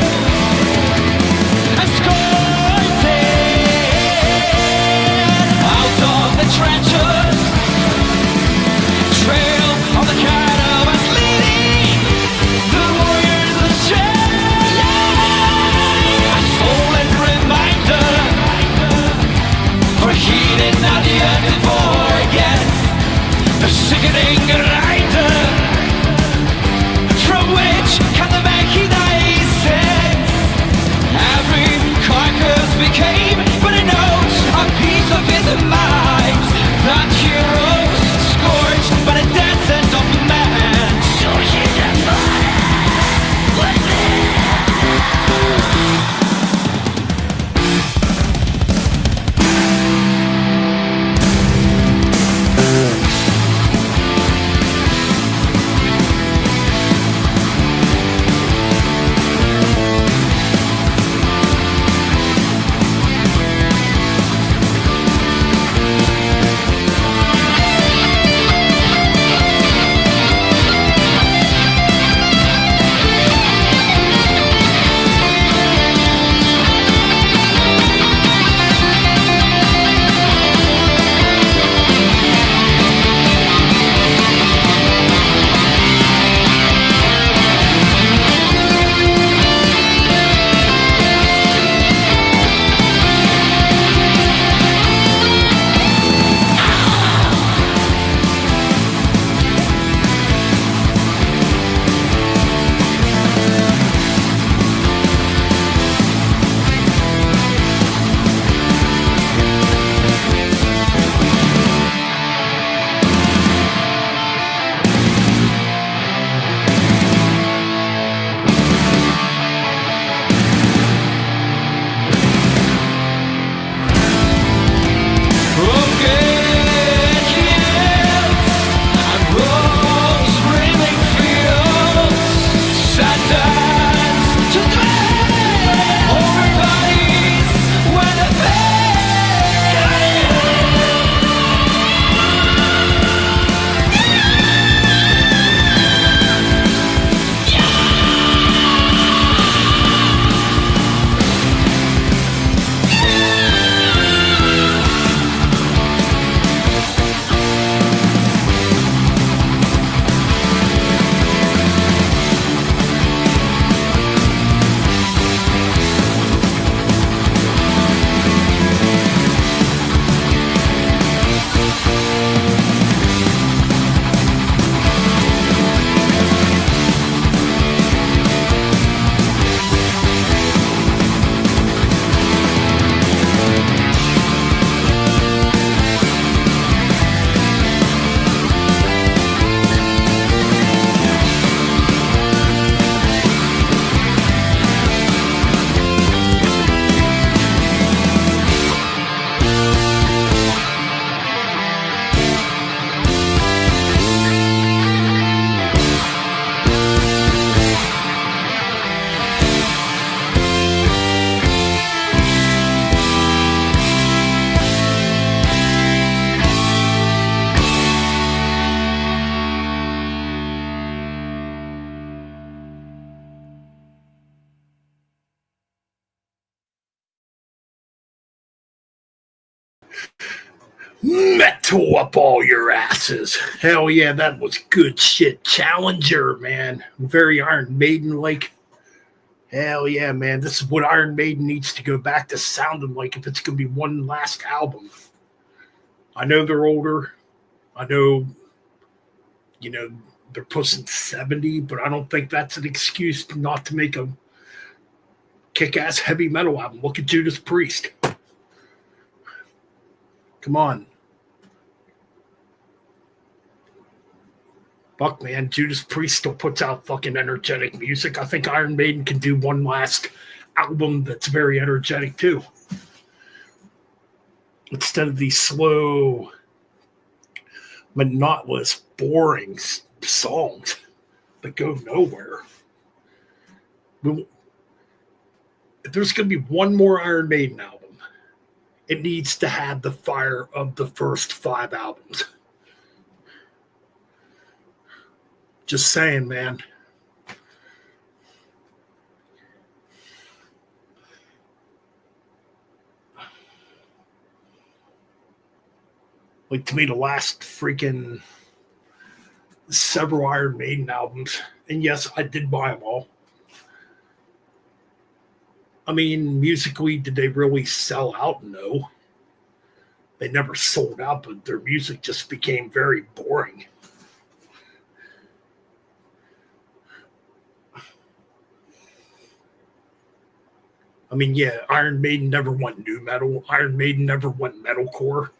Escorted out of the trenches, trail of the cannabis leading the warriors astray. A stolen reminder for heeding not the earth to forget the sickening grinder from which can the machinize sense. Every carcass became but a note, a piece of his mind. That heroes scorched but a descent of man. So he's a Metal up all your asses. Hell yeah, that was good shit. Challenger, man. Very Iron Maiden like. Hell yeah, man. This is what Iron Maiden needs to go back to sounding like if it's going to be one last album. I know they're older. I know, they're pushing 70, but I don't think that's an excuse not to make a kick-ass heavy metal album. Look at Judas Priest. Come on. Fuck, man. Judas Priest still puts out fucking energetic music. I think Iron Maiden can do one last album that's very energetic, too. Instead of these slow, monotonous, boring songs that go nowhere. If there's going to be one more Iron Maiden album, it needs to have the fire of the first 5 albums. Just saying, man. Like, to me, the last freaking several Iron Maiden albums, and yes, I did buy them all. I mean, musically, did they really sell out? No. They never sold out, but their music just became very boring. I mean, yeah, Iron Maiden never went new metal. Iron Maiden never went metalcore.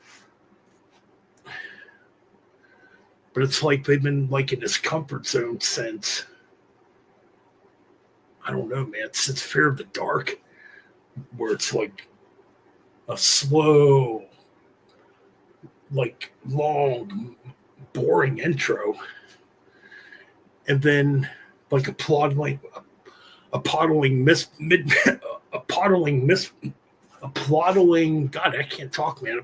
But it's like they've been like in this comfort zone since, I don't know, man, since Fear of the Dark, where it's like a slow, like long, boring intro. And then like a plodding, God, I can't talk, man.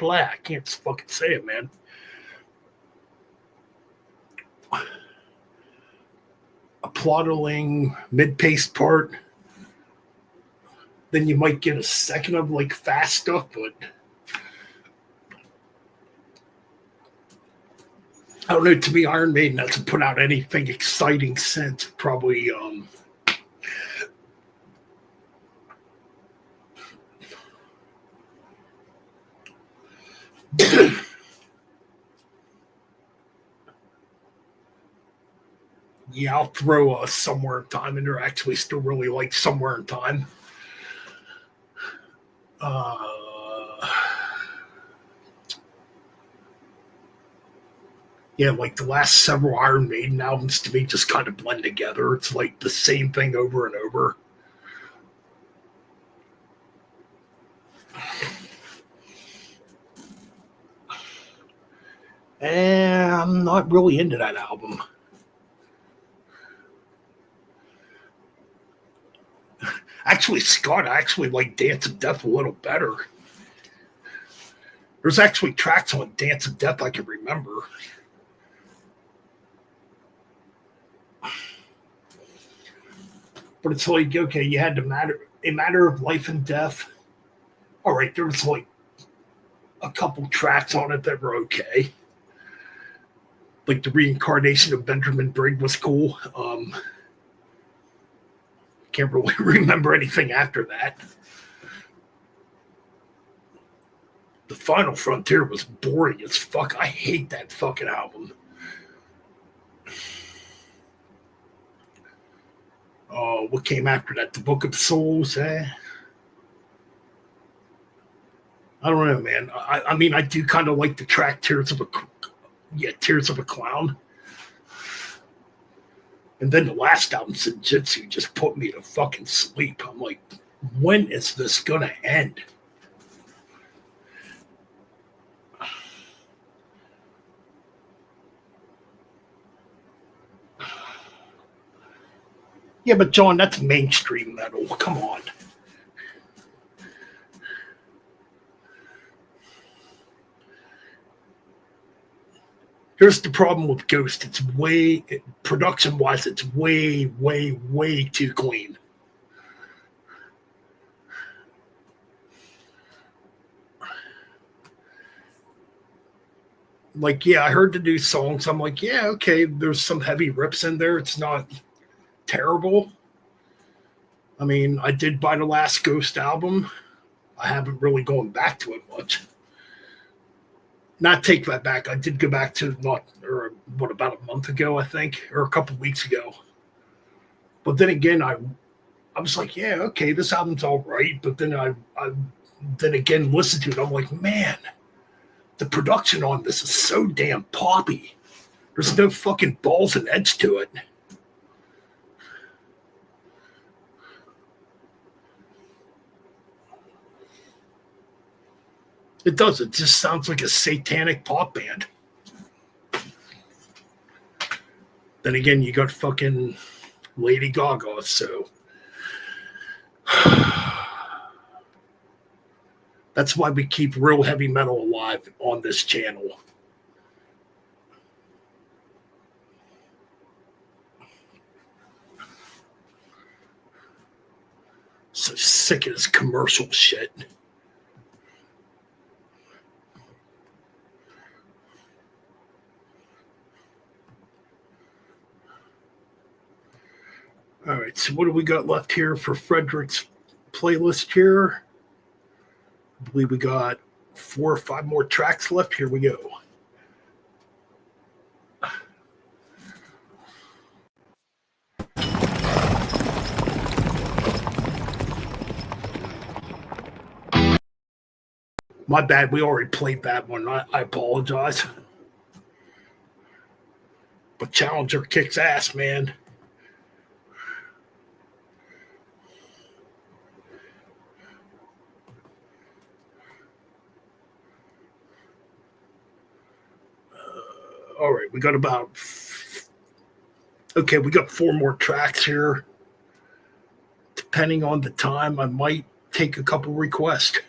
I can't fucking say it, man. A plodding mid-paced part. Then you might get a second of like fast stuff, but I don't know. To me, Iron Maiden hasn't put out anything exciting since probably yeah, I'll throw a Somewhere in Time in there. I actually still really like Somewhere in Time. Yeah, like the last several Iron Maiden albums to me just kind of blend together. It's like the same thing over and over. And I'm not really into that album. Actually, Scott, I actually like Dance of Death a little better. There's actually tracks on Dance of Death I can remember. But it's like, okay, you had a matter of life and death. All right, there was like a couple tracks on it that were okay. Like the reincarnation of Benjamin Brigg was cool. Can't really remember anything after that. The Final Frontier was boring as fuck. I hate that fucking album. What came after that? The Book of Souls, I don't know, man. I mean, I do kind of like the track Tears of a Clown. And then the last album, Senjutsu, just put me to fucking sleep. I'm like, when is this gonna end? Yeah, but John, that's mainstream metal. Come on. Here's the problem with Ghost. It's production-wise, it's way, way, way too clean. Like, yeah, I heard the new songs. I'm like, yeah, okay, there's some heavy rips in there. It's not terrible. I mean, I did buy the last Ghost album. I haven't really gone back to it much. Not take that back. I did go back to about a month ago, I think, or a couple weeks ago. But then again, I was like, yeah, okay, this album's all right. But then I then again listened to it. I'm like, man, the production on this is so damn poppy. There's no fucking balls and edge to it. It does. It just sounds like a satanic pop band. Then again, you got fucking Lady Gaga, so that's why we keep real heavy metal alive on this channel. So sick of this commercial shit. All right, so what do we got left here for Frederick's playlist here? I believe we got 4 or 5 more tracks left. Here we go. My bad, we already played that one. I apologize. But Challenger kicks ass, man. All right, we got we got 4 more tracks here. Depending on the time, I might take a couple requests.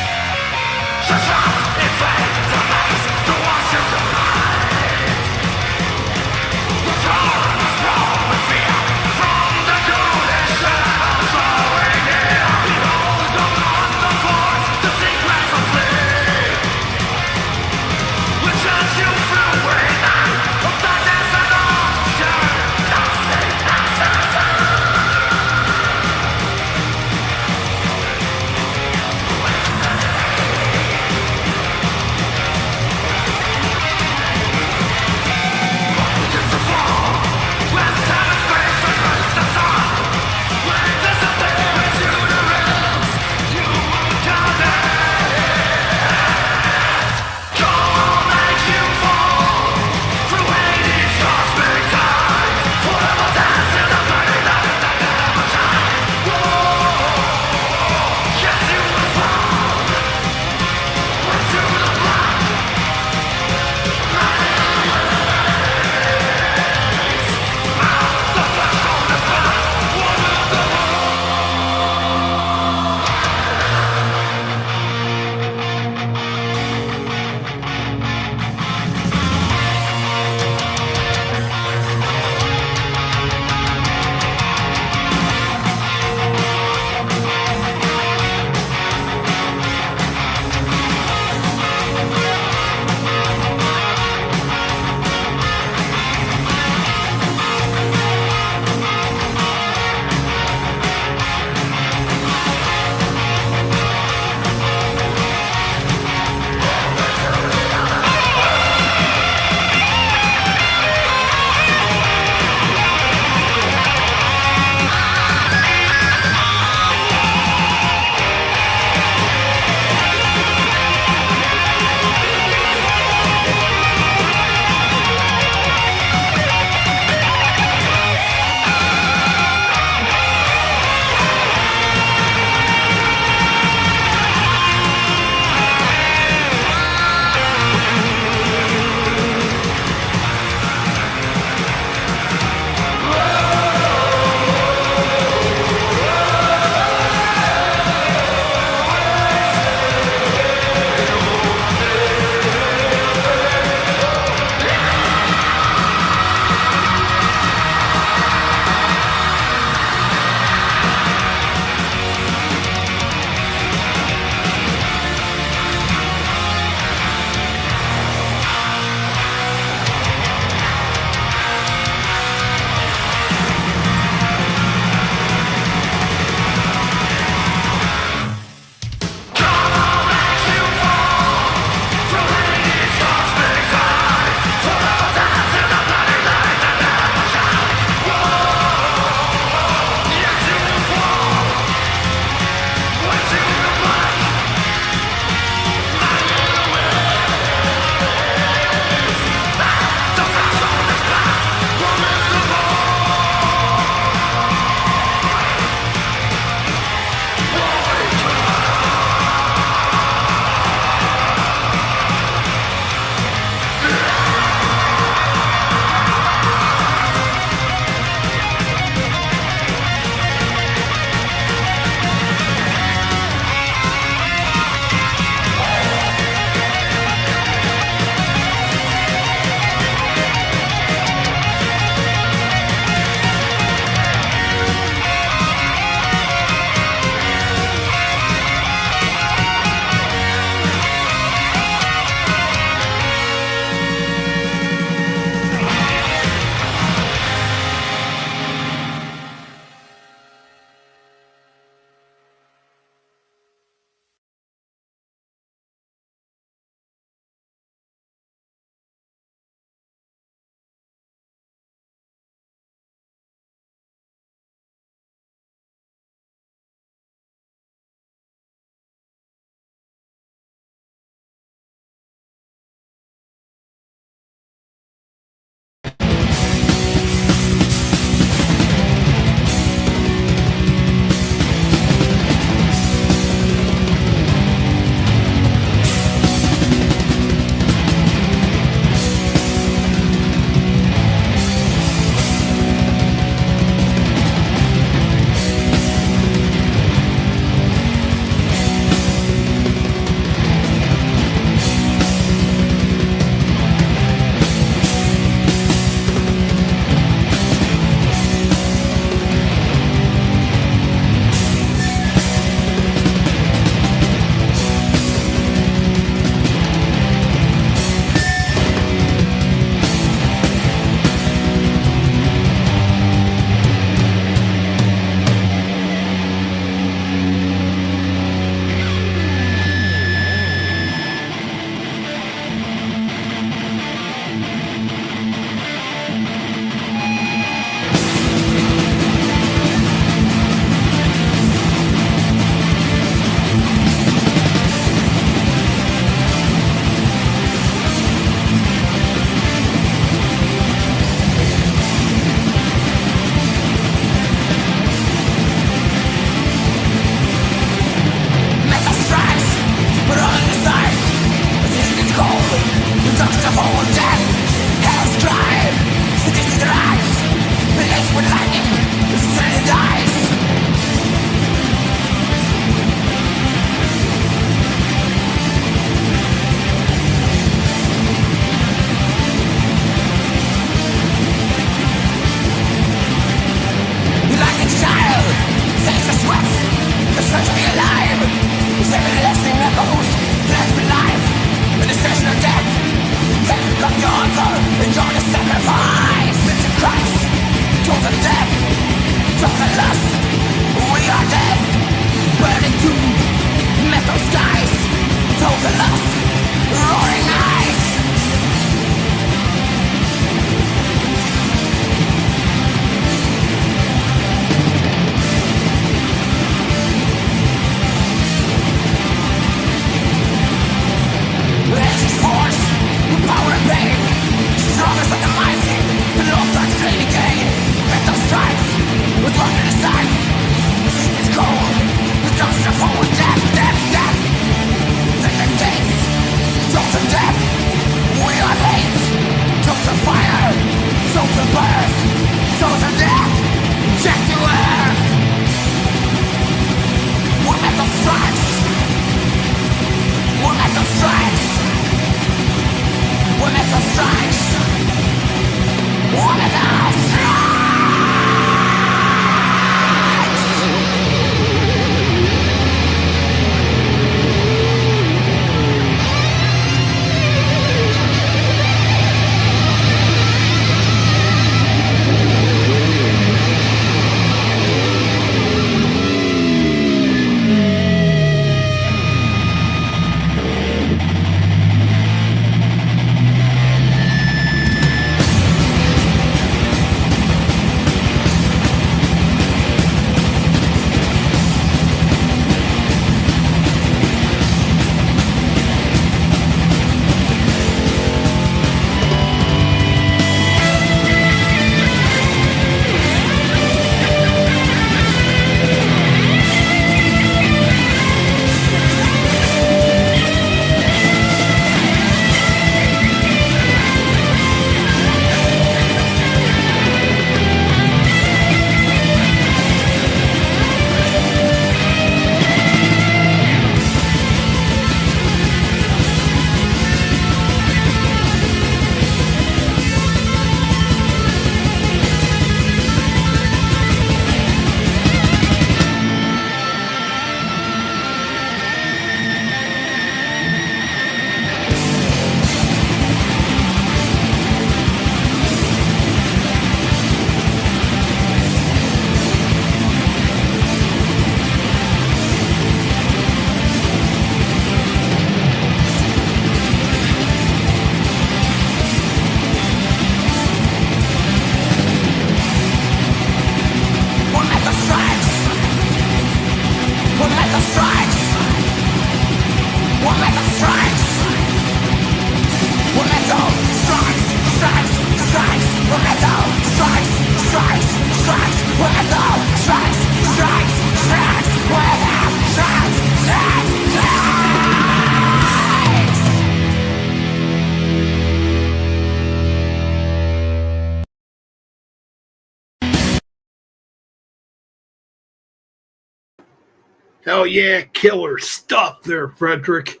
Hell yeah, killer stuff there, Frederick.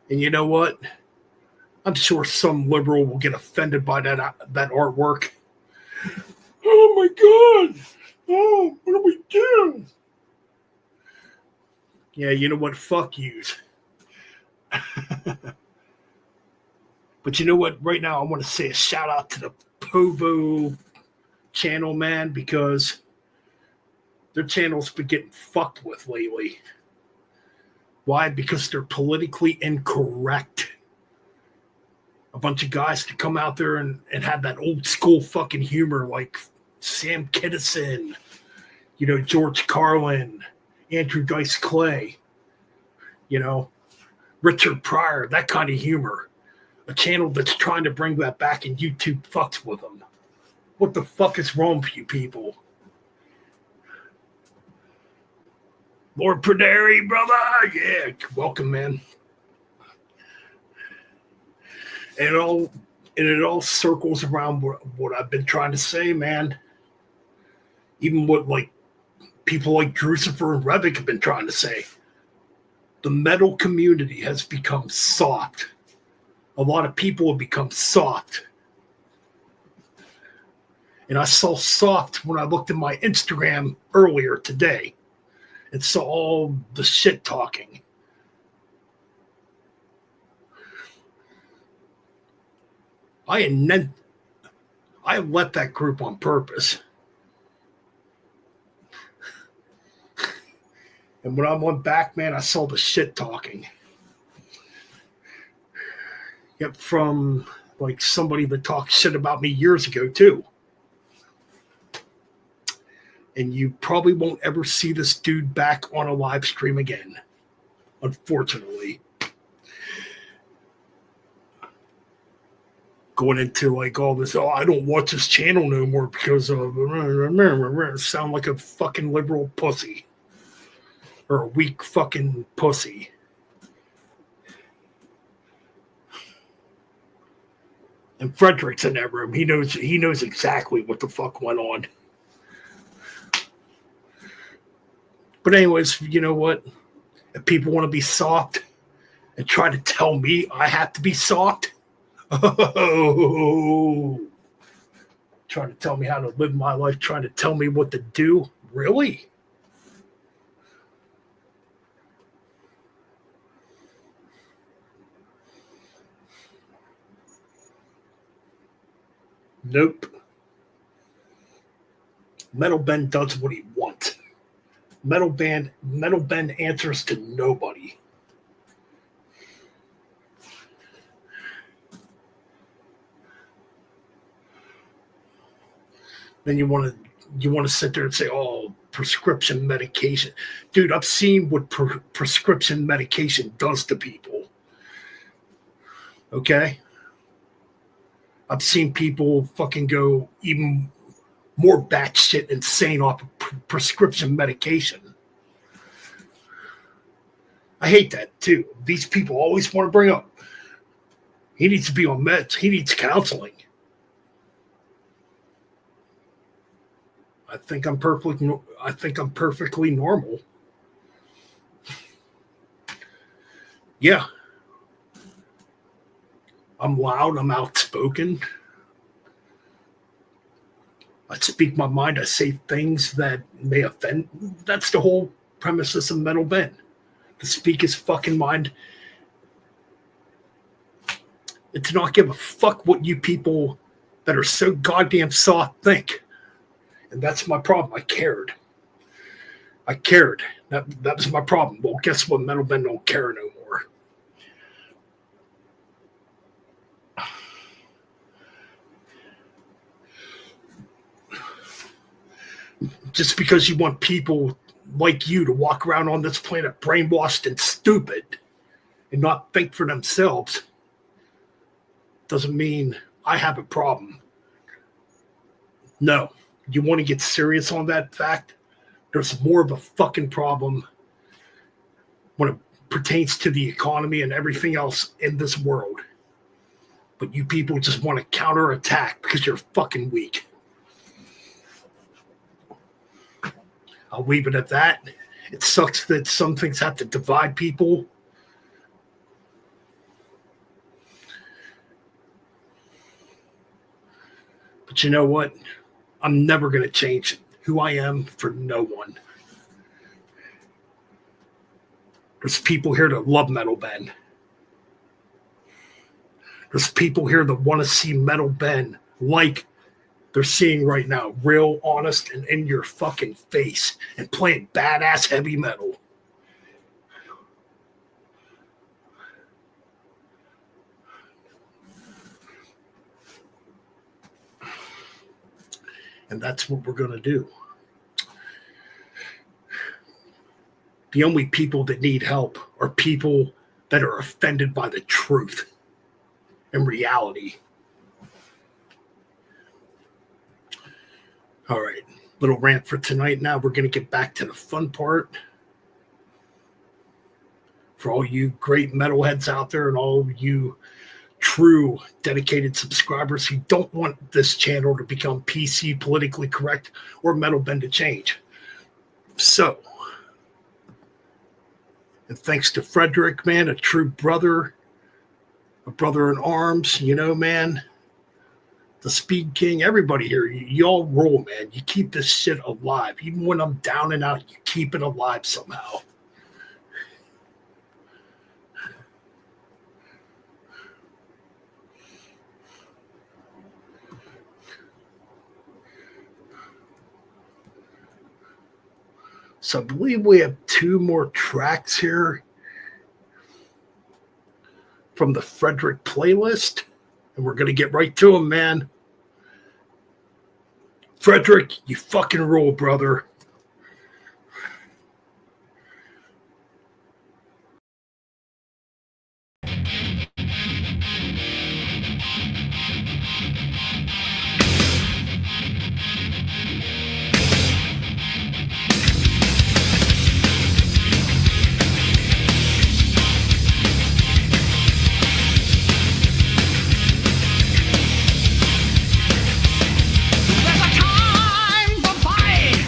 And you know what? I'm sure some liberal will get offended by that artwork. Oh my God! Oh, what do we do? Yeah, you know what? Fuck yous. But you know what? Right now, I want to say a shout out to the Povo channel, man, because their channel's been getting fucked with lately. Why? Because they're politically incorrect. A bunch of guys to come out there and have that old school fucking humor like Sam Kinison, you know, George Carlin, Andrew Dice Clay, you know, Richard Pryor, that kind of humor. A channel that's trying to bring that back and YouTube fucks with them. What the fuck is wrong with you people? Lord Praderi, brother. Yeah, welcome, man. And it all circles around what I've been trying to say, man. Even what like people like Drucifer and Revick have been trying to say. The metal community has become soft. A lot of people have become soft. And I saw soft when I looked at my Instagram earlier today and saw all the shit talking. I let that group on purpose. And when I went back, man, I saw the shit talking. Yep, from like somebody that talked shit about me years ago, too. And you probably won't ever see this dude back on a live stream again, unfortunately. Going into like all this, I don't watch this channel no more because of sound like a fucking liberal pussy or a weak fucking pussy. And Frederick's in that room. He knows exactly what the fuck went on. But anyways, you know what? If people want to be soft and try to tell me I have to be soft, trying to tell me how to live my life, trying to tell me what to do, really? Nope. Metal Ben does what he wants. Metal Ben answers to nobody. Then you want to sit there and say, "Oh, prescription medication." Dude, I've seen what prescription medication does to people. Okay? I've seen people fucking go even more batshit insane off of prescription medication. I hate that too. These people always want to bring up, he needs to be on meds. He needs counseling. I think I'm perfectly normal. Yeah. I'm loud. I'm outspoken. I speak my mind. I say things that may offend. That's the whole premises of Metal Ben. To speak his fucking mind. And to not give a fuck what you people that are so goddamn soft think. And that's my problem. I cared. That was my problem. Well, guess what? Metal Ben don't care no more. Just because you want people like you to walk around on this planet brainwashed and stupid and not think for themselves doesn't mean I have a problem. No, You want to get serious on that fact? There's more of a fucking problem when it pertains to the economy and everything else in this world. But you people just want to counterattack because you're fucking weak. I'll leave it at that. It sucks that some things have to divide people. But you know what? I'm never going to change who I am for no one. There's people here that love Metal Ben. There's people here that want to see Metal Ben like they're seeing right now, real, honest, and in your fucking face, and playing badass heavy metal. And that's what we're going to do. The only people that need help are people that are offended by the truth and reality. All right, little rant for tonight. Now we're going to get back to the fun part. For all you great metalheads out there and all you true dedicated subscribers who don't want this channel to become PC, politically correct, or Metal Ben to change. So, and thanks to Frederick, man, a true brother, a brother in arms, you know, man, the Speed King, everybody here, you all roll, man. You keep this shit alive. Even when I'm down and out, you keep it alive somehow. So I believe we have 2 more tracks here from the Frederick playlist, and we're going to get right to them, man. Frederick, you fucking rule, brother. There's a time for fight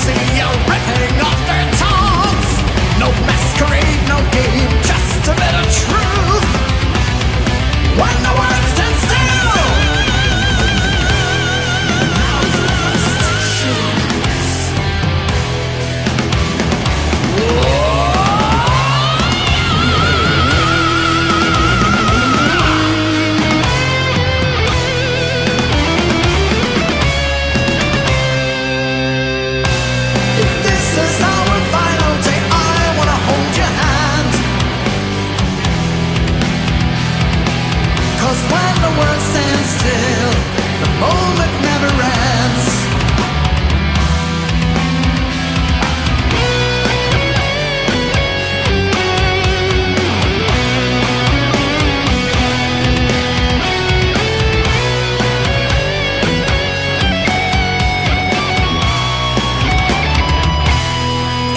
see you ripping off their tongues. No masquerade, no game, just a bit of truth. When the world stands still, now you must choose. If this is our final day, I wanna hold your hand. 'Cause when the world stands still, the moment never ends.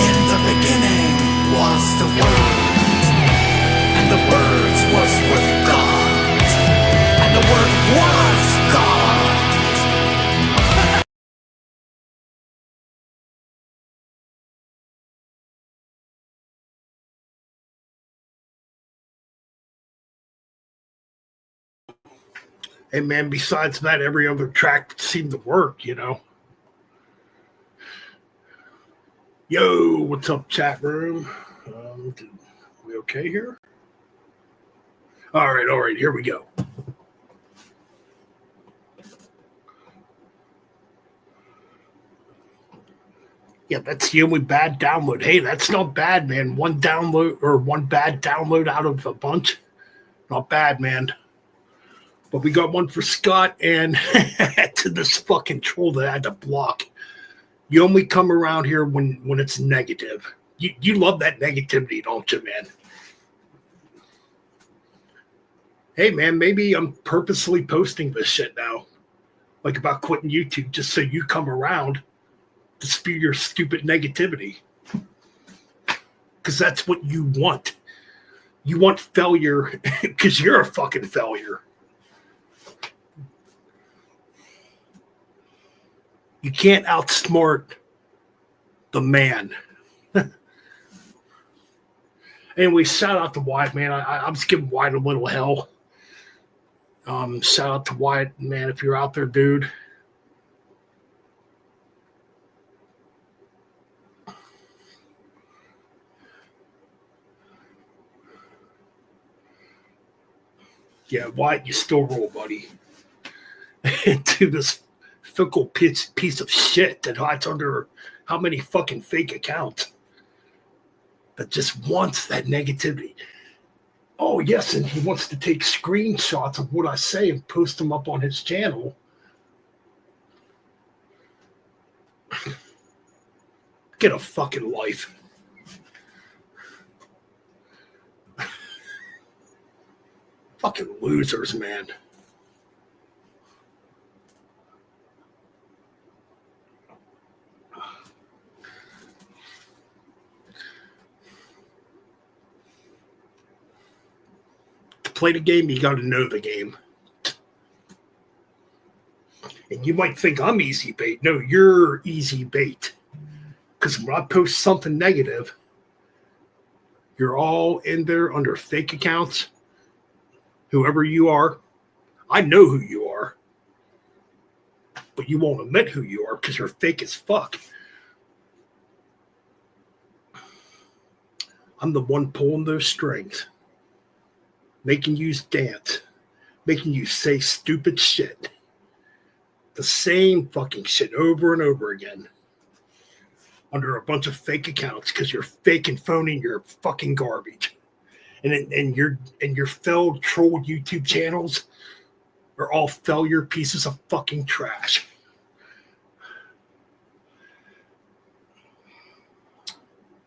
In the beginning was the Word, and the Word was with God, and the Word was God. Hey, man, besides that, every other track seemed to work, you know. Yo, what's up, chat room? We okay here? All right, here we go. Yeah, that's the only bad download. Hey, that's not bad, man. One download or one bad download out of a bunch. Not bad, man. But we got one for Scott and to this fucking troll that I had to block. You only come around here when it's negative. You love that negativity, don't you, man? Hey, man, maybe I'm purposely posting this shit now. Like about quitting YouTube just so you come around to spew your stupid negativity. Because that's what you want. You want failure because you're a fucking failure. You can't outsmart the man. Anyway, shout out to Wyatt, man. I'm just giving Wyatt a little hell. Shout out to Wyatt, man, if you're out there, dude. Yeah, Wyatt, you still roll, buddy. To this fickle piece of shit that hides under how many fucking fake accounts that just wants that negativity. Oh, yes, and he wants to take screenshots of what I say and post them up on his channel. Get a fucking life. Fucking losers, man. To play the game, you got to know the game. And you might think I'm easy bait. No, you're easy bait. Because when I post something negative, you're all in there under fake accounts. Whoever you are, I know who you are. But you won't admit who you are because you're fake as fuck. I'm the one pulling those strings. Making you dance. Making you say stupid shit. The same fucking shit over and over again. Under a bunch of fake accounts because you're fake and phoning your fucking garbage. And your failed troll YouTube channels are all failure pieces of fucking trash.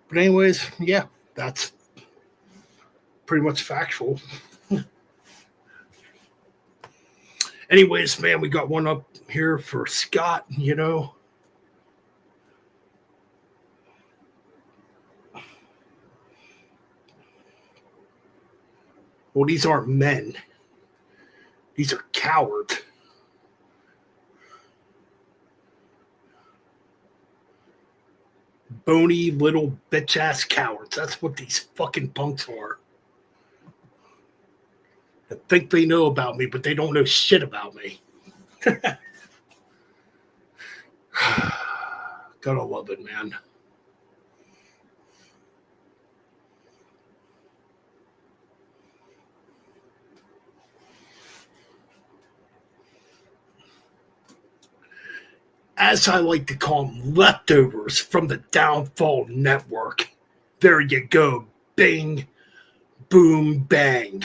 But anyways, yeah, that's pretty much factual. Anyways, man, we got one up here for Scott, you know. Well, these aren't men. These are cowards. bony little bitch ass cowards. That's what these fucking punks are. They think they know about me, but they don't know shit about me. Gotta love it, man. As I like to call them, leftovers from the Downfall Network. There you go. Bing, boom, bang.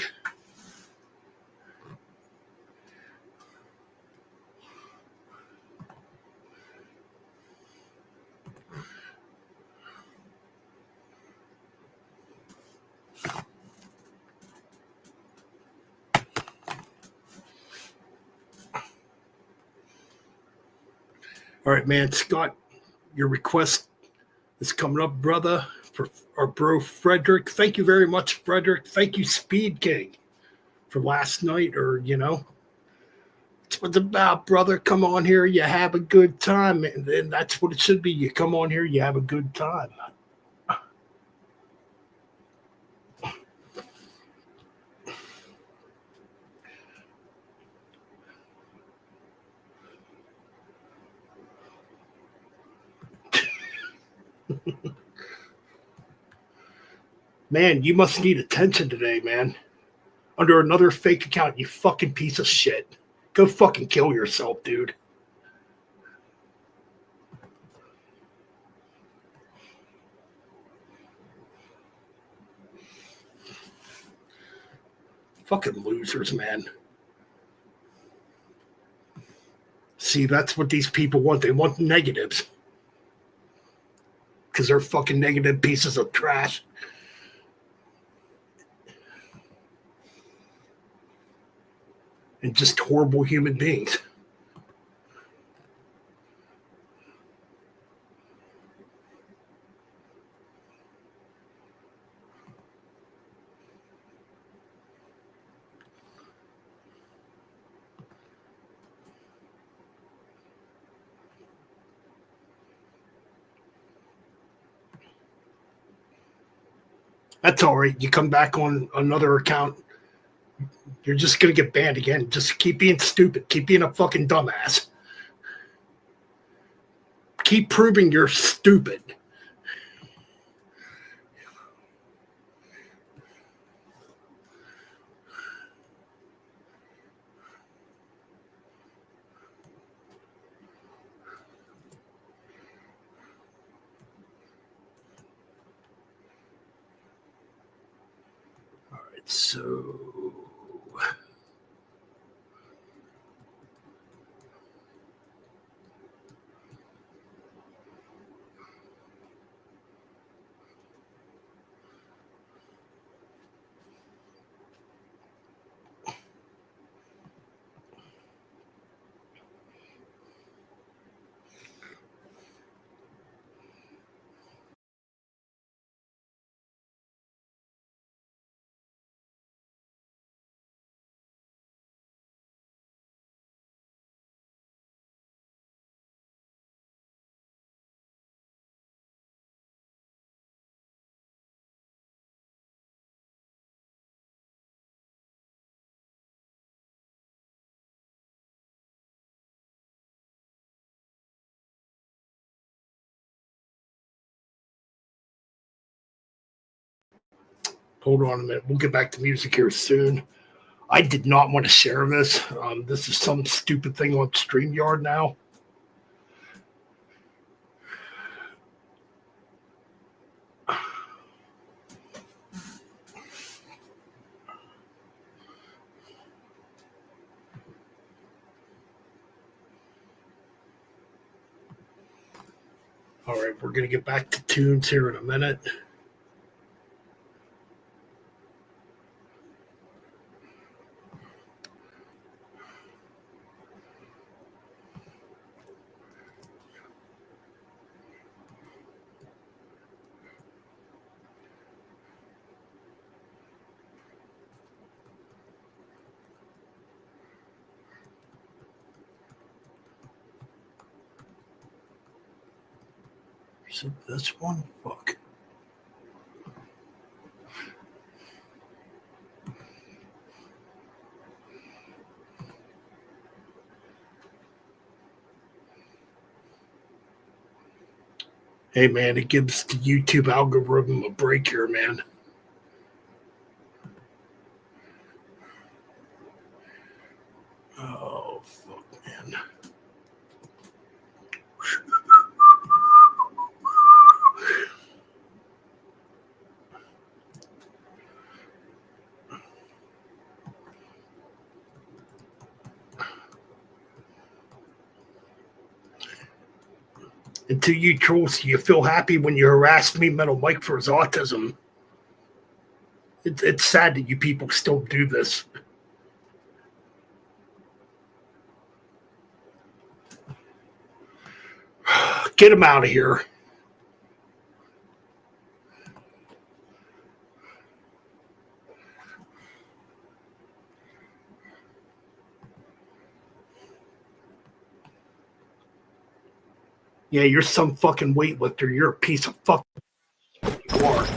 All right, man. Scott, your request is coming up, brother, for our bro Frederick. Thank you very much, Frederick. Thank you, Speed King, for last night, or, it's what it's about, brother. Come on here, you have a good time. And then that's what it should be. You come on here, you have a good time. Man, you must need attention today, man. Under another fake account, you fucking piece of shit. Go fucking kill yourself, dude. Fucking losers, man. See, that's what these people want. They want negatives. Because they're fucking negative pieces of trash. And just horrible human beings. That's all right. You come back on another account, you're just going to get banned again. Just keep being stupid. Keep being a fucking dumbass. Keep proving you're stupid. All right, so... Hold on a minute. We'll get back to music here soon. I did not want to share this. This is some stupid thing on StreamYard now. All right, we're going to get back to tunes here in a minute. Is it this one? Fuck. Hey man, it gives the YouTube algorithm a break here, man. Oh, fuck, man. Until you trolls, you feel happy when you harass me, Metal Mike, for his autism. It's sad that you people still do this. Get him out of here. Yeah, you're some fucking weightlifter. You're a piece of fuck. You are.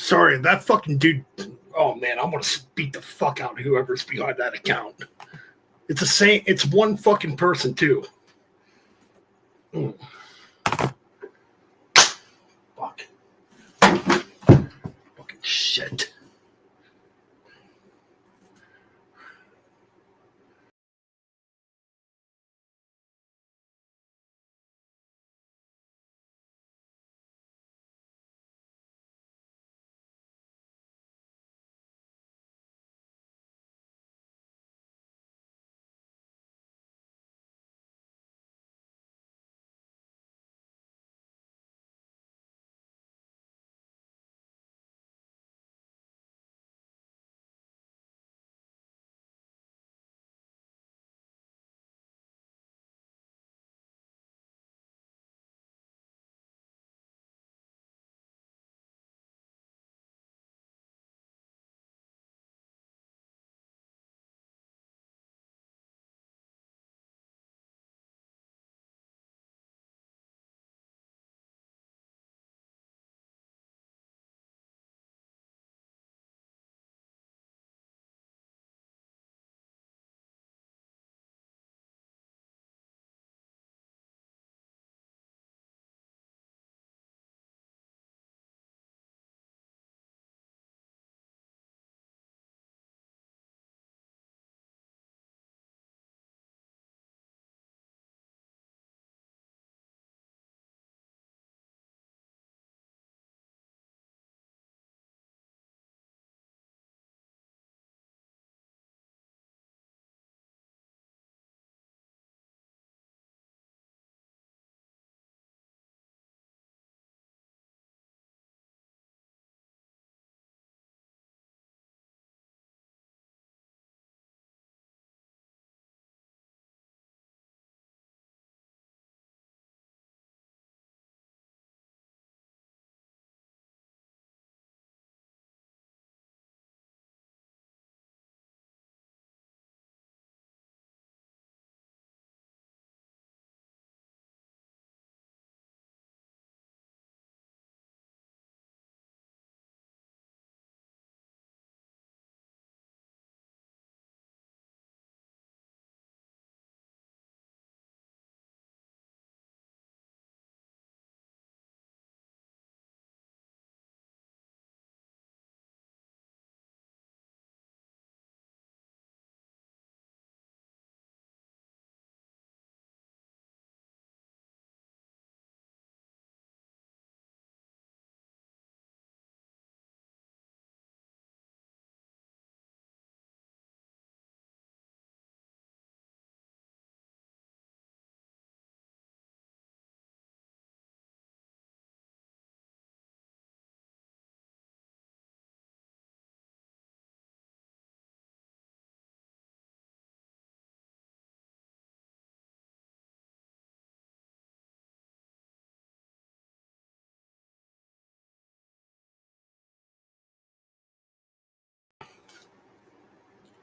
Sorry, that fucking dude. Oh man, I'm gonna beat the fuck out of whoever's behind that account. It's the same. It's one fucking person too. Fuck. Fucking shit.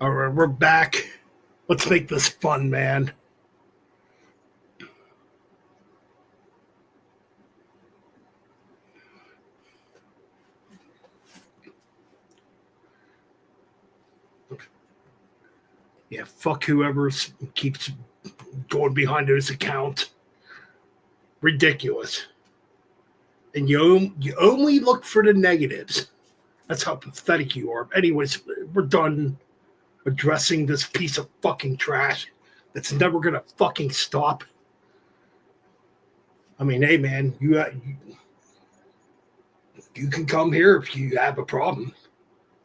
All right, we're back. Let's make this fun, man. Yeah, fuck whoever keeps going behind those accounts. Ridiculous. And you only look for the negatives. That's how pathetic you are. Anyways, we're done addressing this piece of fucking trash that's never gonna fucking stop. I mean, hey man, you can come here if you have a problem.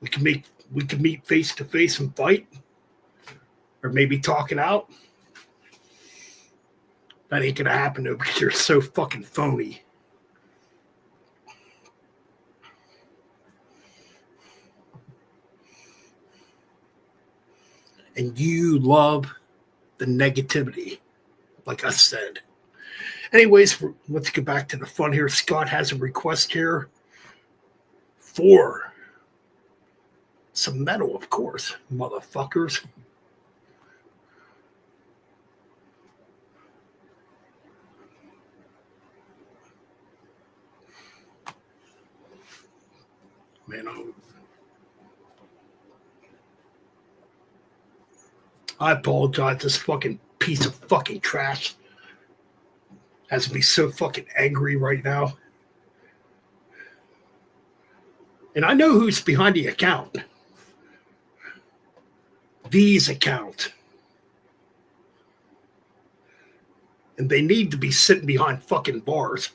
We can meet face to face and fight, or maybe talk it out. That ain't gonna happen though because you're so fucking phony. And you love the negativity, like I said. Anyways, let's get back to the fun here. Scott has a request here for some metal, of course, motherfuckers. Man, I apologize. This fucking piece of fucking trash has me so fucking angry right now. And I know who's behind the account. These accounts. And they need to be sitting behind fucking bars.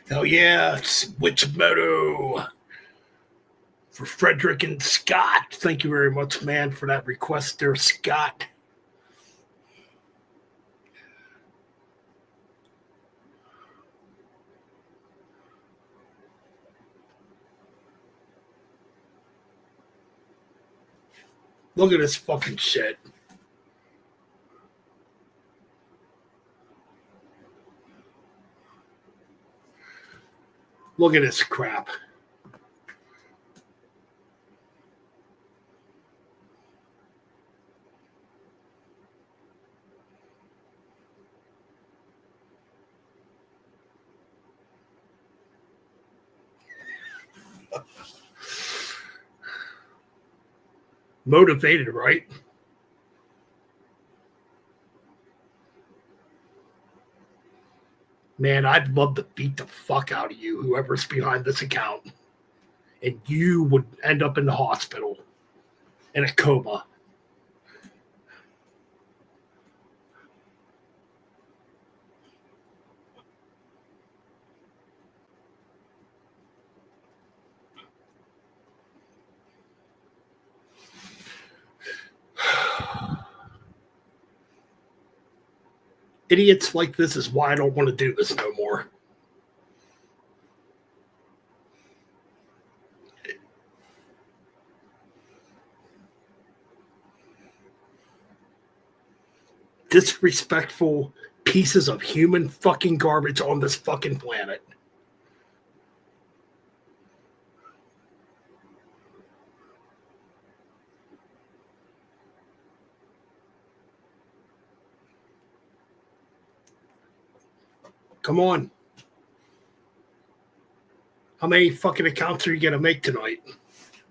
Hell yeah, Switch Moto for Frederick and Scott. Thank you very much, man, for that request there, Scott. Look at this fucking shit. Look at this crap. Motivated, right? Man, I'd love to beat the fuck out of you, whoever's behind this account. And you would end up in the hospital in a coma. Idiots like this is why I don't want to do this no more. Disrespectful pieces of human fucking garbage on this fucking planet. Come on. How many fucking accounts are you going to make tonight?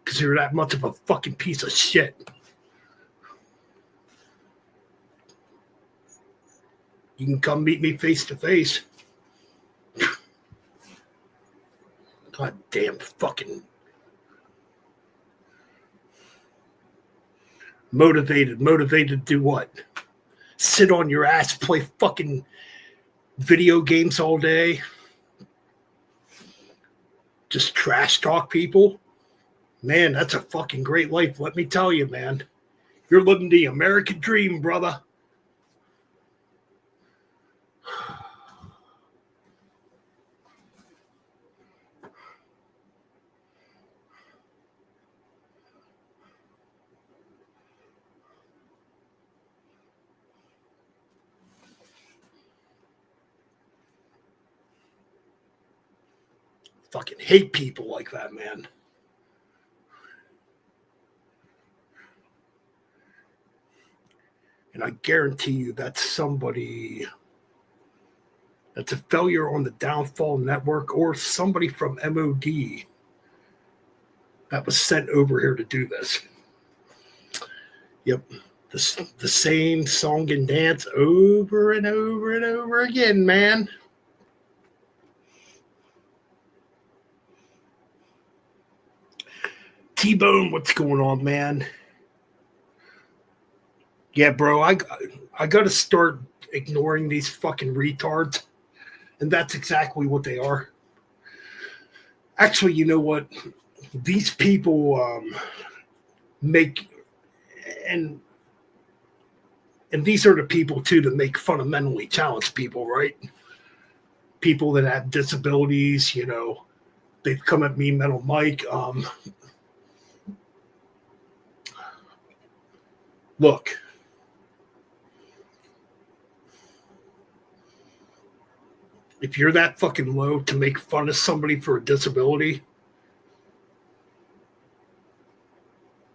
Because you're that much of a fucking piece of shit. You can come meet me face to face. God damn fucking. Motivated to do what? Sit on your ass, play fucking video games all day? Just trash talk people? Man, that's a fucking great life, let me tell you, man. You're living the American dream, brother. Fucking hate people like that, man. And I guarantee you that's somebody that's a failure on the Downfall Network or somebody from MOD that was sent over here to do this. Yep. The same song and dance over and over and over again, man. T-Bone, what's going on, man? Yeah, bro, I got to start ignoring these fucking retards. And that's exactly what they are. Actually, you know what? These people make... And these are the people, too, that make fundamentally challenged people, right? People that have disabilities, you know. They've come at me, Metal Mike. Look. If you're that fucking low to make fun of somebody for a disability,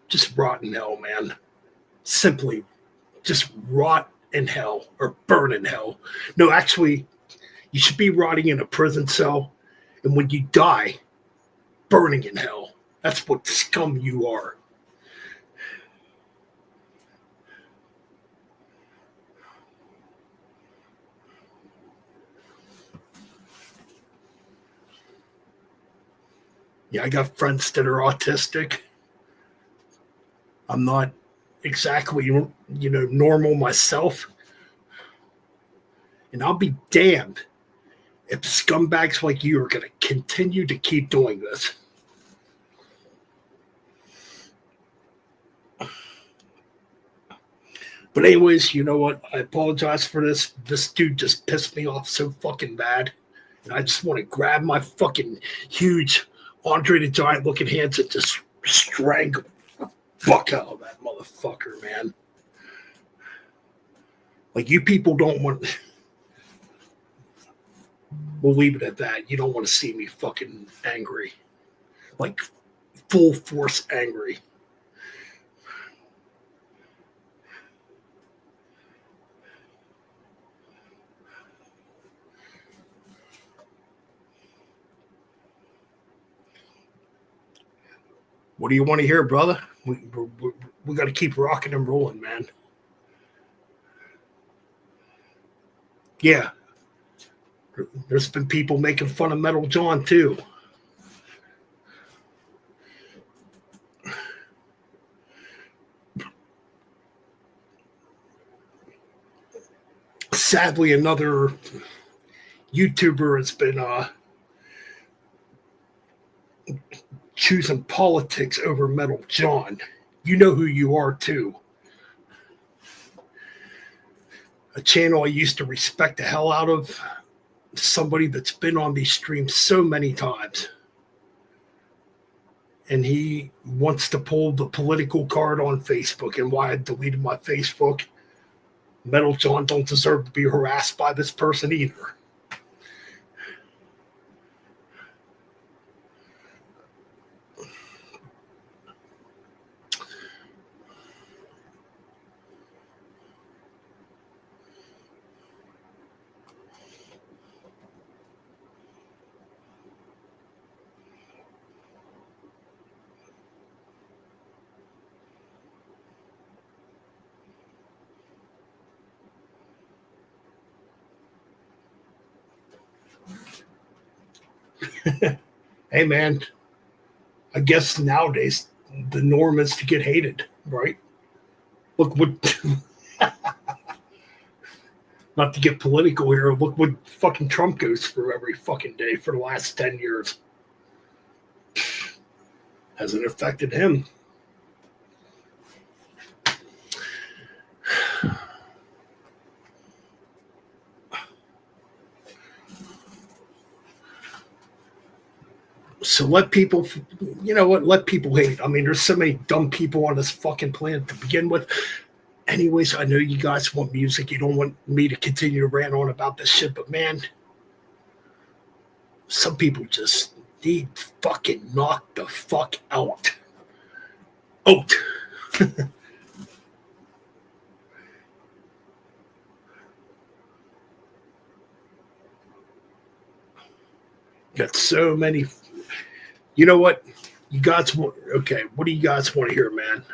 just rot in hell, man. Simply just rot in hell or burn in hell. No, actually, you should be rotting in a prison cell. And when you die, burning in hell. That's what scum you are. Yeah, I got friends that are autistic. I'm not exactly, normal myself. And I'll be damned if scumbags like you are going to continue to keep doing this. But anyways, you know what? I apologize for this. This dude just pissed me off so fucking bad. And I just want to grab my fucking huge Andre the Giant looking hands and just strangle the fuck out of that motherfucker, man. Like, you people don't want... We'll leave it at that. You don't want to see me fucking angry. Like, full force angry. What do you want to hear, brother? We got to keep rocking and rolling, man. Yeah. There's been people making fun of Metal John, too. Sadly, another YouTuber has been choosing politics over Metal John. You know who you are, too. A channel I used to respect the hell out of. Somebody that's been on these streams so many times. And he wants to pull the political card on Facebook, and why I deleted my Facebook. Metal John don't deserve to be harassed by this person either. Hey, man, I guess nowadays the norm is to get hated, right? Look what, not to get political here, look what fucking Trump goes through every fucking day for the last 10 years. Hasn't affected him. So let people, you know what, let people hate. I mean, there's so many dumb people on this fucking planet to begin with. Anyways, I know you guys want music. You don't want me to continue to rant on about this shit, but man, some people just need fucking knocked the fuck out. Out. Got so many. You know what? You guys want, okay, what do you guys want to hear, man?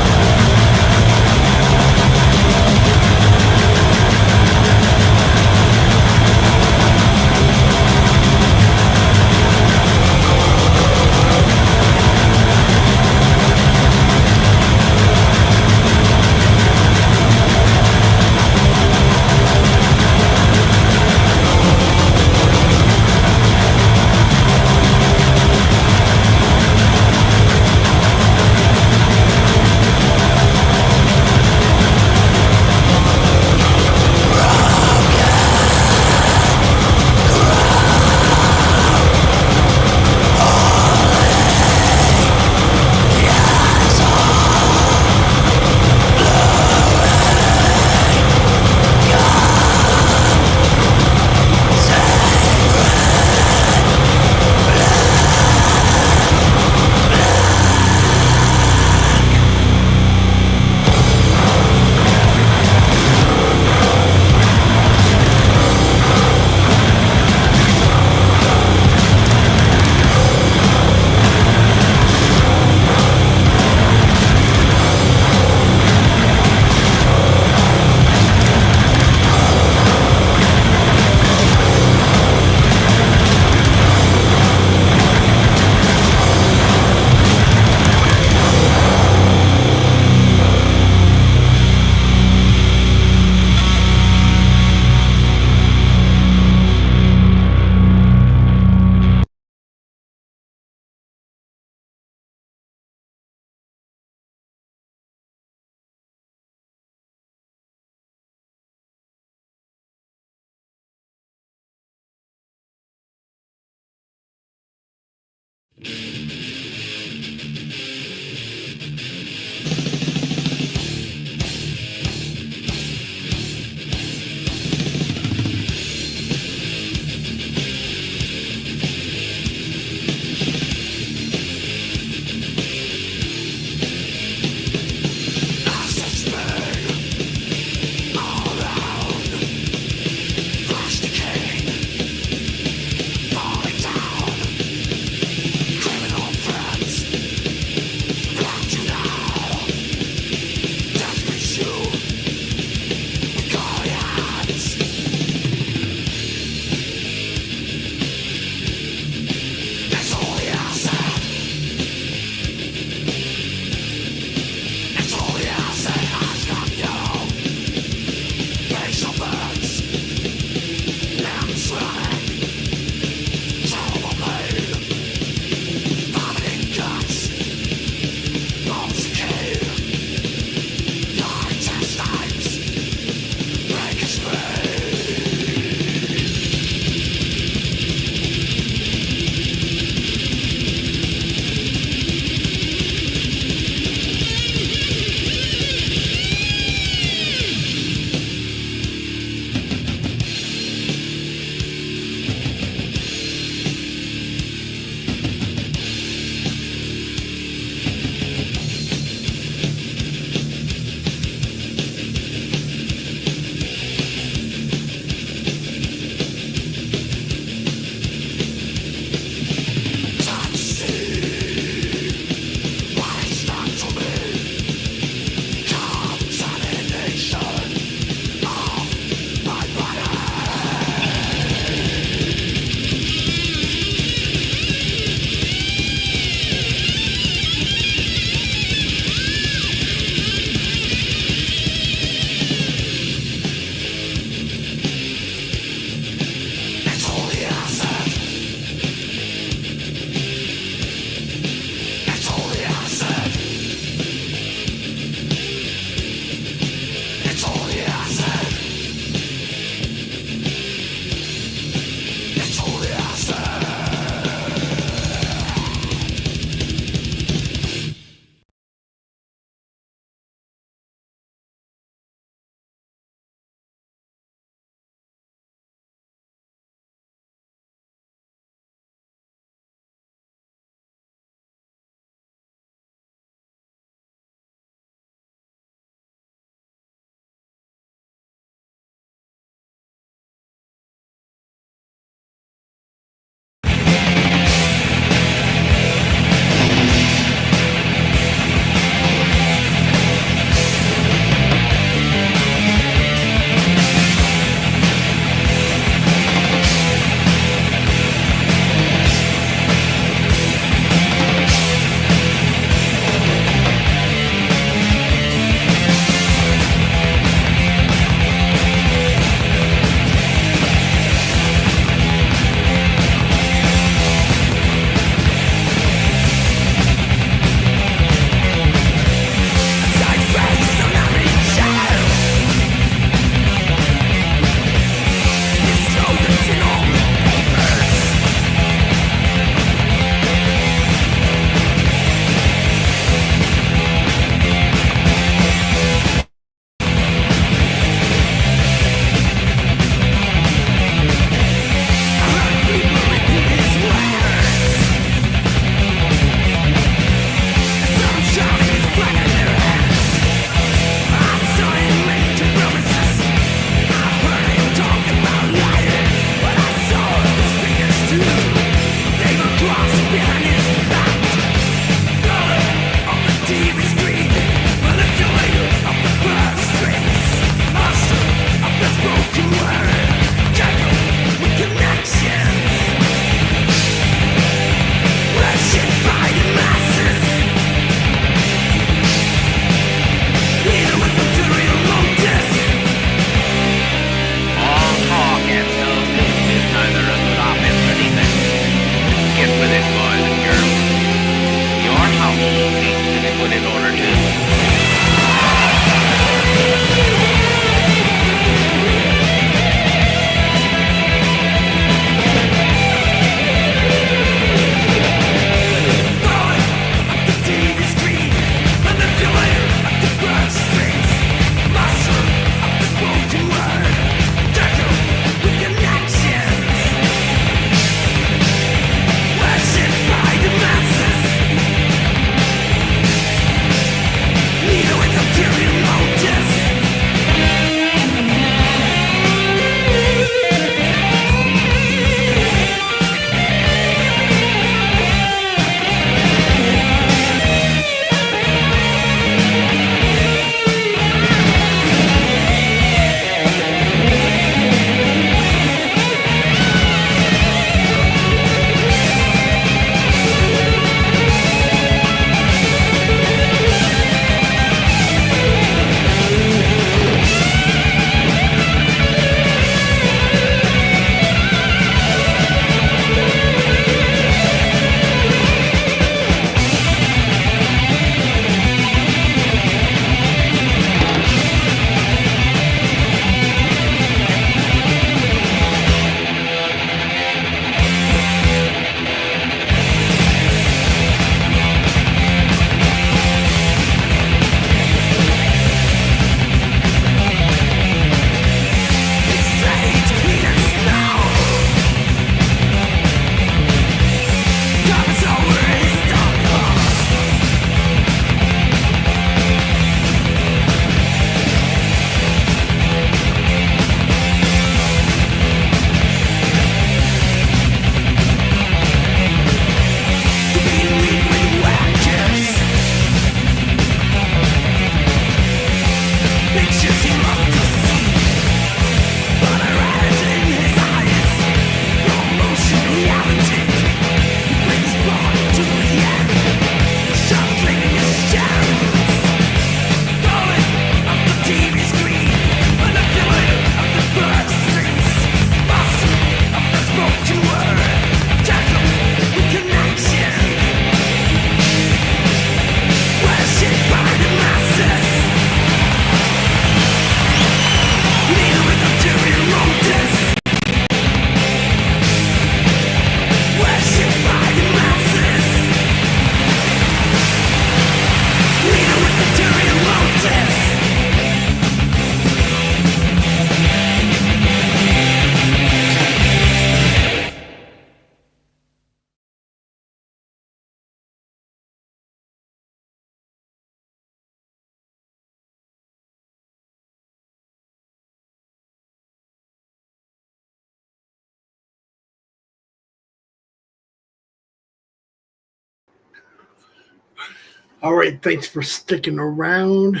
All right, thanks for sticking around.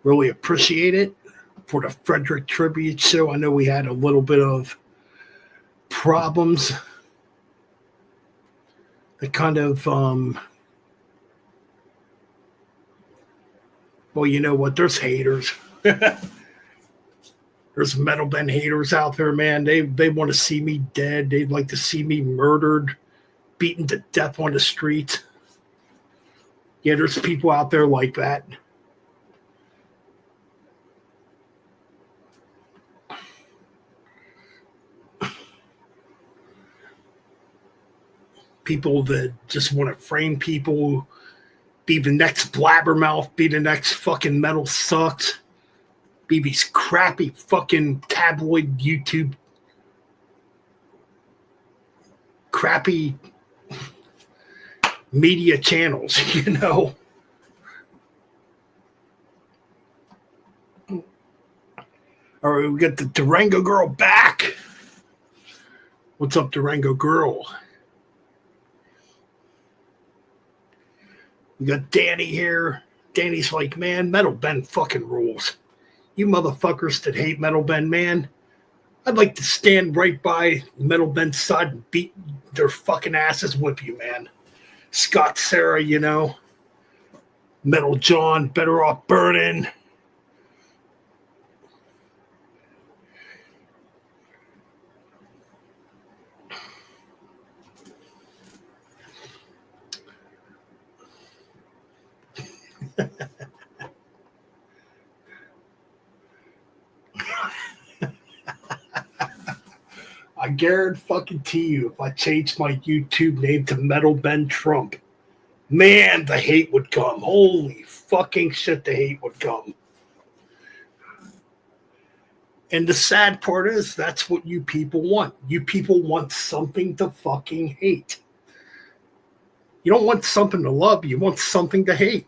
Really appreciate it for the Frederick Tribute Show. I know we had a little bit of problems. The kind of, well, you know what? There's haters. There's metal band haters out there, man. They want to see me dead. They'd like to see me murdered, beaten to death on the street. Yeah, there's people out there like that. People that just want to frame people, be the next blabbermouth, be the next fucking metal sucks, be these crappy fucking tabloid YouTube, crappy media channels, you know. All right, we got the Durango Girl back. What's up, Durango Girl? We got Danny here. Danny's like, man, Metal Ben fucking rules. You motherfuckers that hate Metal Ben, man, I'd like to stand right by Metal Ben's side and beat their fucking asses, whip you, man. Scott Sarah, you know. Metal John, better off burning. I guarantee you, if I changed my YouTube name to Metal Ben Trump, man, the hate would come. Holy fucking shit, the hate would come. And the sad part is, that's what you people want. You people want something to fucking hate. You don't want something to love, you want something to hate.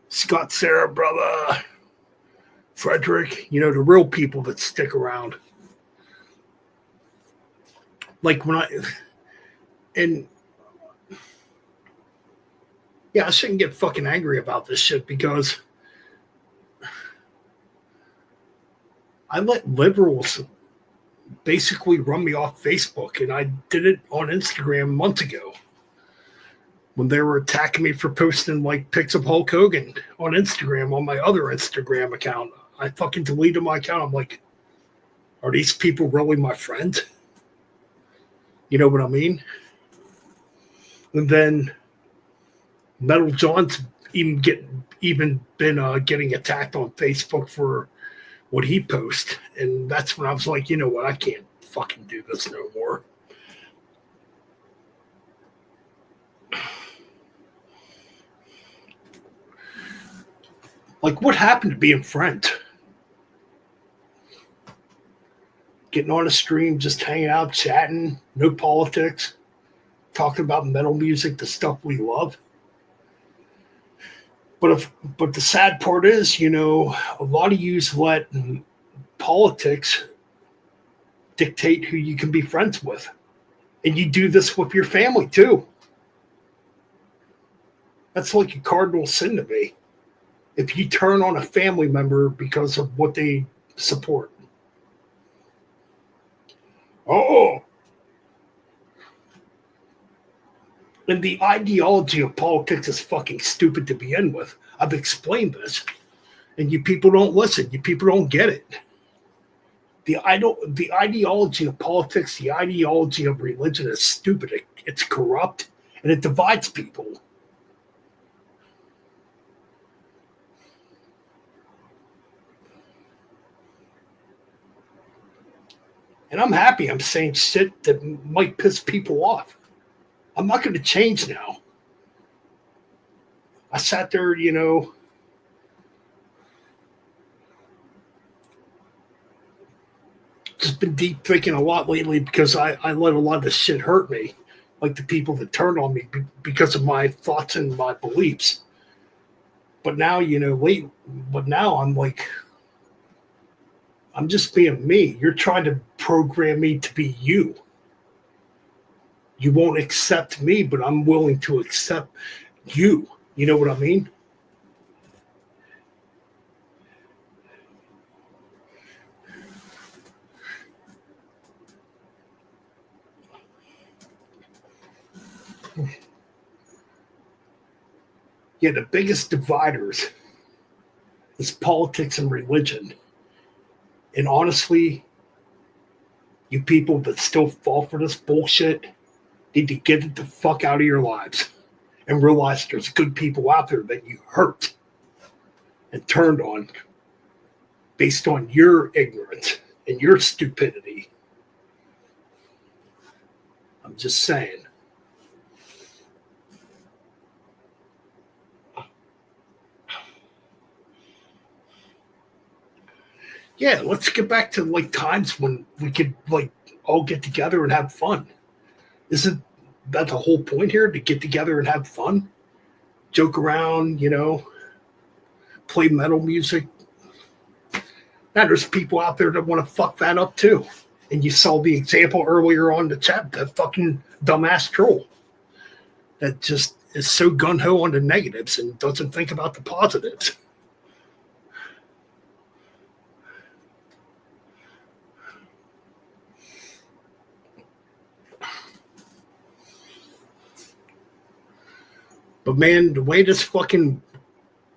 Scott Sarah, brother. Frederick, you know, the real people that stick around. Like when I shouldn't get fucking angry about this shit because I let liberals basically run me off Facebook, and I did it on Instagram months ago when they were attacking me for posting like pics of Hulk Hogan on Instagram on my other Instagram account. I fucking deleted my account. I'm like, are these people really my friends? You know what I mean? And then Metal John's even been getting attacked on Facebook for what he posts. And that's when I was like, you know what? I can't fucking do this no more. Like, what happened to being friends? Getting on a stream, just hanging out, chatting, no politics, talking about metal music, the stuff we love. But the sad part is, you know, a lot of yous let politics dictate who you can be friends with. And you do this with your family too. That's like a cardinal sin to me. If you turn on a family member because of what they support. Oh. And the ideology of politics is fucking stupid to begin with. I've explained this. And you people don't listen. You people don't get it. The ideology of politics, the ideology of religion is stupid. It's corrupt, and it divides people. And I'm happy I'm saying shit that might piss people off. I'm not going to change now. I sat there, you know, just been deep thinking a lot lately because I let a lot of this shit hurt me. Like the people that turned on me because of my thoughts and my beliefs. But now, you know, now I'm like, I'm just being me. You're trying to program me to be you. You won't accept me, but I'm willing to accept you. You know what I mean? Yeah, the biggest dividers is politics and religion. And honestly, you people that still fall for this bullshit need to get it the fuck out of your lives and realize there's good people out there that you hurt and turned on based on your ignorance and your stupidity. I'm just saying. Yeah, let's get back to like times when we could like all get together and have fun. Isn't that the whole point here? To get together and have fun? Joke around, play metal music. Now there's people out there that want to fuck that up too. And you saw the example earlier on the chat, that fucking dumbass troll that just is so gung-ho on the negatives and doesn't think about the positives. But man, the way this fucking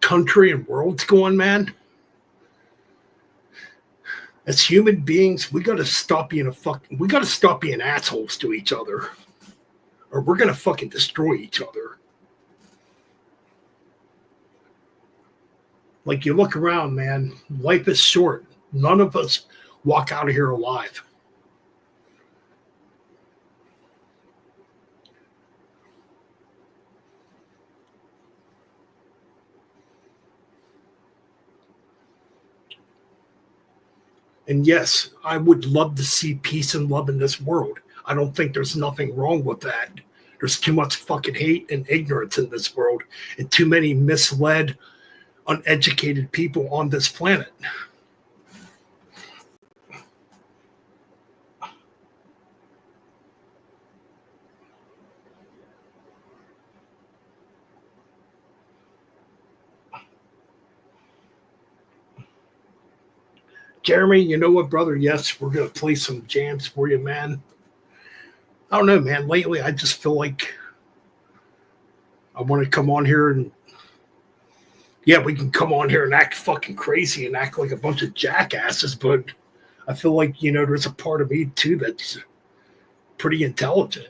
country and world's going, man, as human beings, we gotta stop being assholes to each other. Or we're gonna fucking destroy each other. Like, you look around, man, life is short. None of us walk out of here alive. And yes, I would love to see peace and love in this world. I don't think there's nothing wrong with that. There's too much fucking hate and ignorance in this world, and too many misled, uneducated people on this planet. Jeremy, you know what, brother? Yes, we're going to play some jams for you, man. I don't know, man. Lately, I just feel like I want to come on here and, yeah, we can come on here and act fucking crazy and act like a bunch of jackasses, but I feel like, there's a part of me, too, that's pretty intelligent,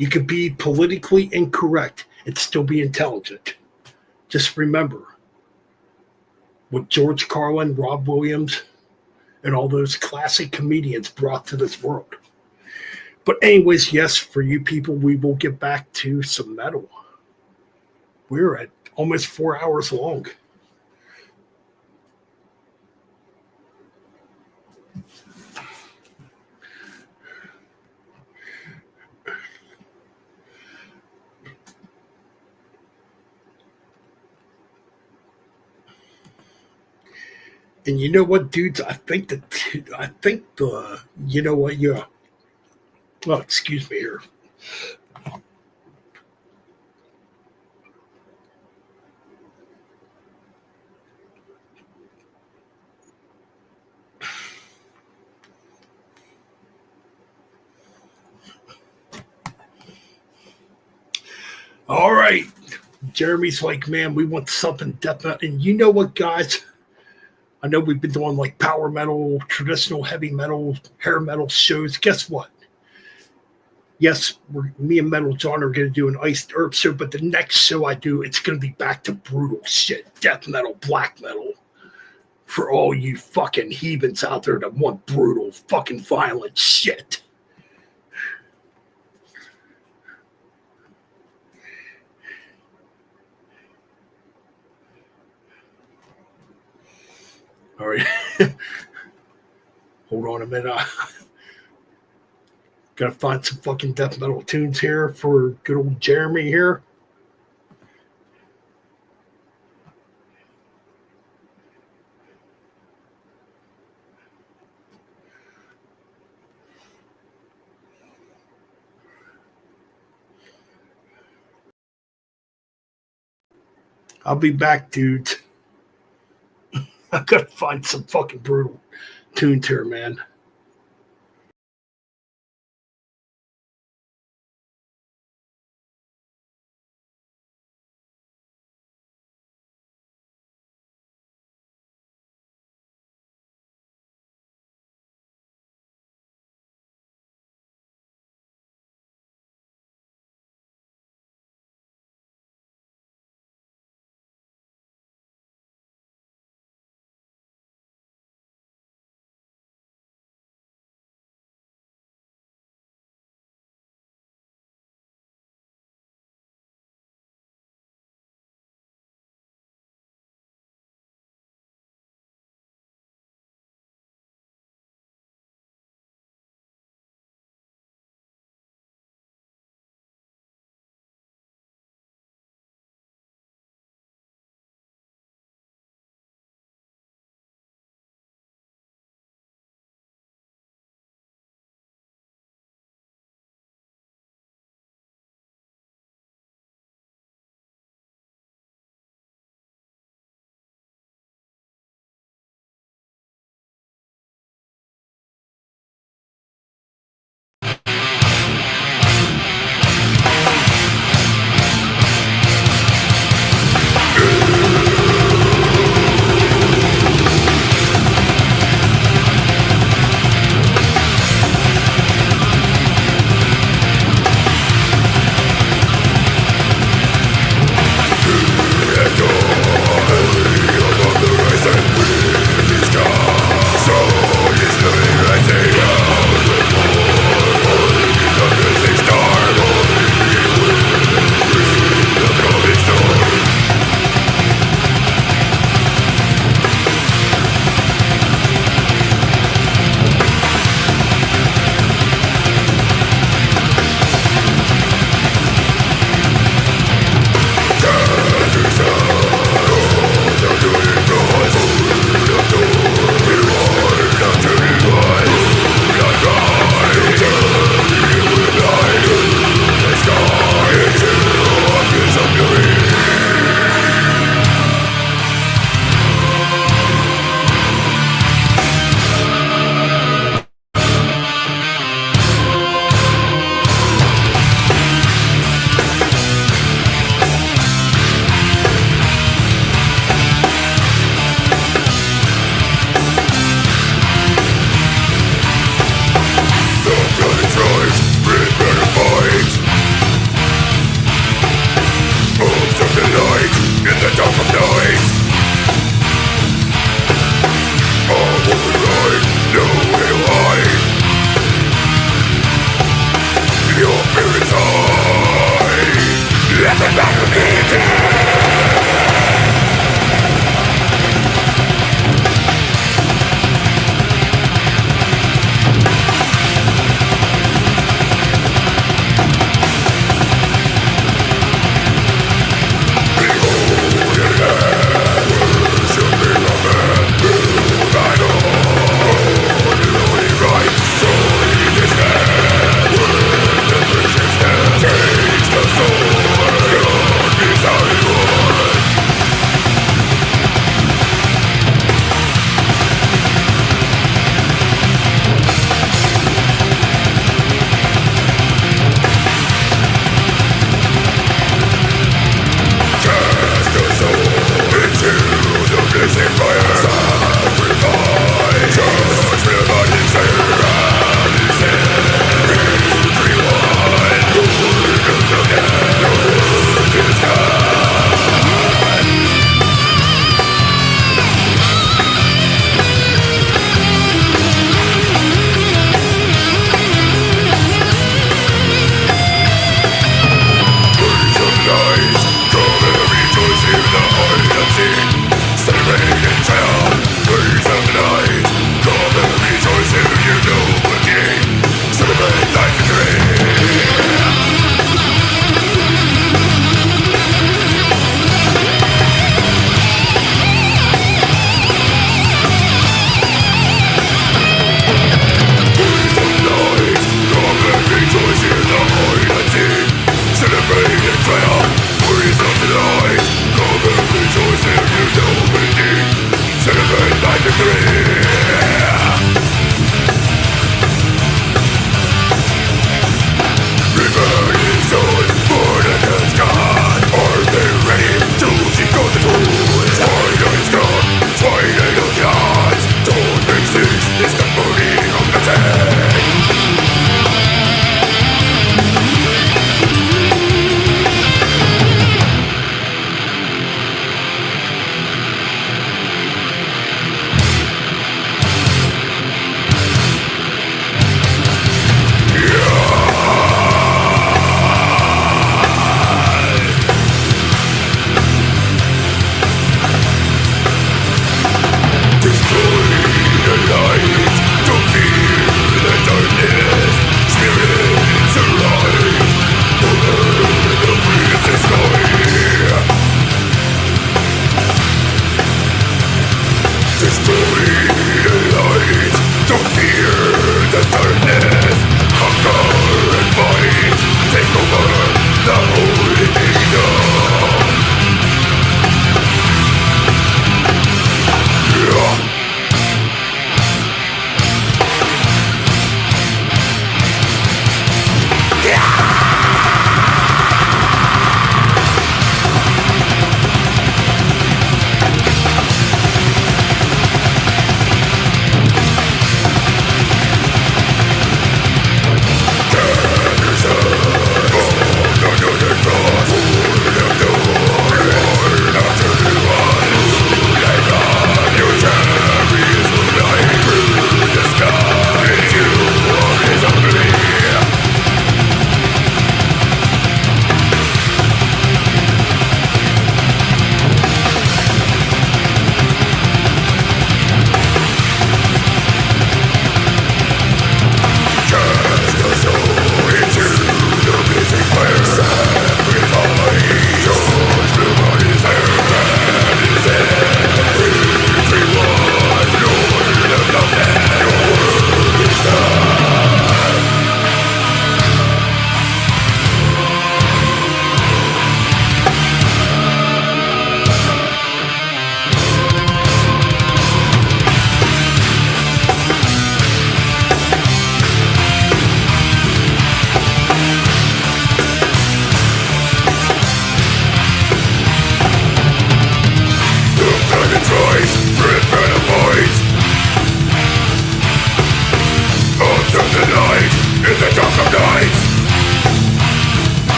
You could be politically incorrect and still be intelligent. Just remember what George Carlin, Rob Williams, and all those classic comedians brought to this world. But anyways, yes, for you people, we will get back to some metal. We're at almost 4 hours long. And you know what, dudes? I think you know what, yeah. Well, excuse me here. All right. Jeremy's like, man, we want something death metal. And you know what, guys? I know we've been doing like power metal, traditional heavy metal, hair metal shows. Guess what? Yes, me and Metal John are going to do an Iced Herb show, but the next show I do, it's going to be back to brutal shit, death metal, black metal. For all you fucking heathens out there that want brutal, fucking violent shit. All right. Hold on a minute. Gotta find some fucking death metal tunes here for good old Jeremy here. I'll be back, dude. I gotta find some fucking brutal tunes here, man. Let the battle begin!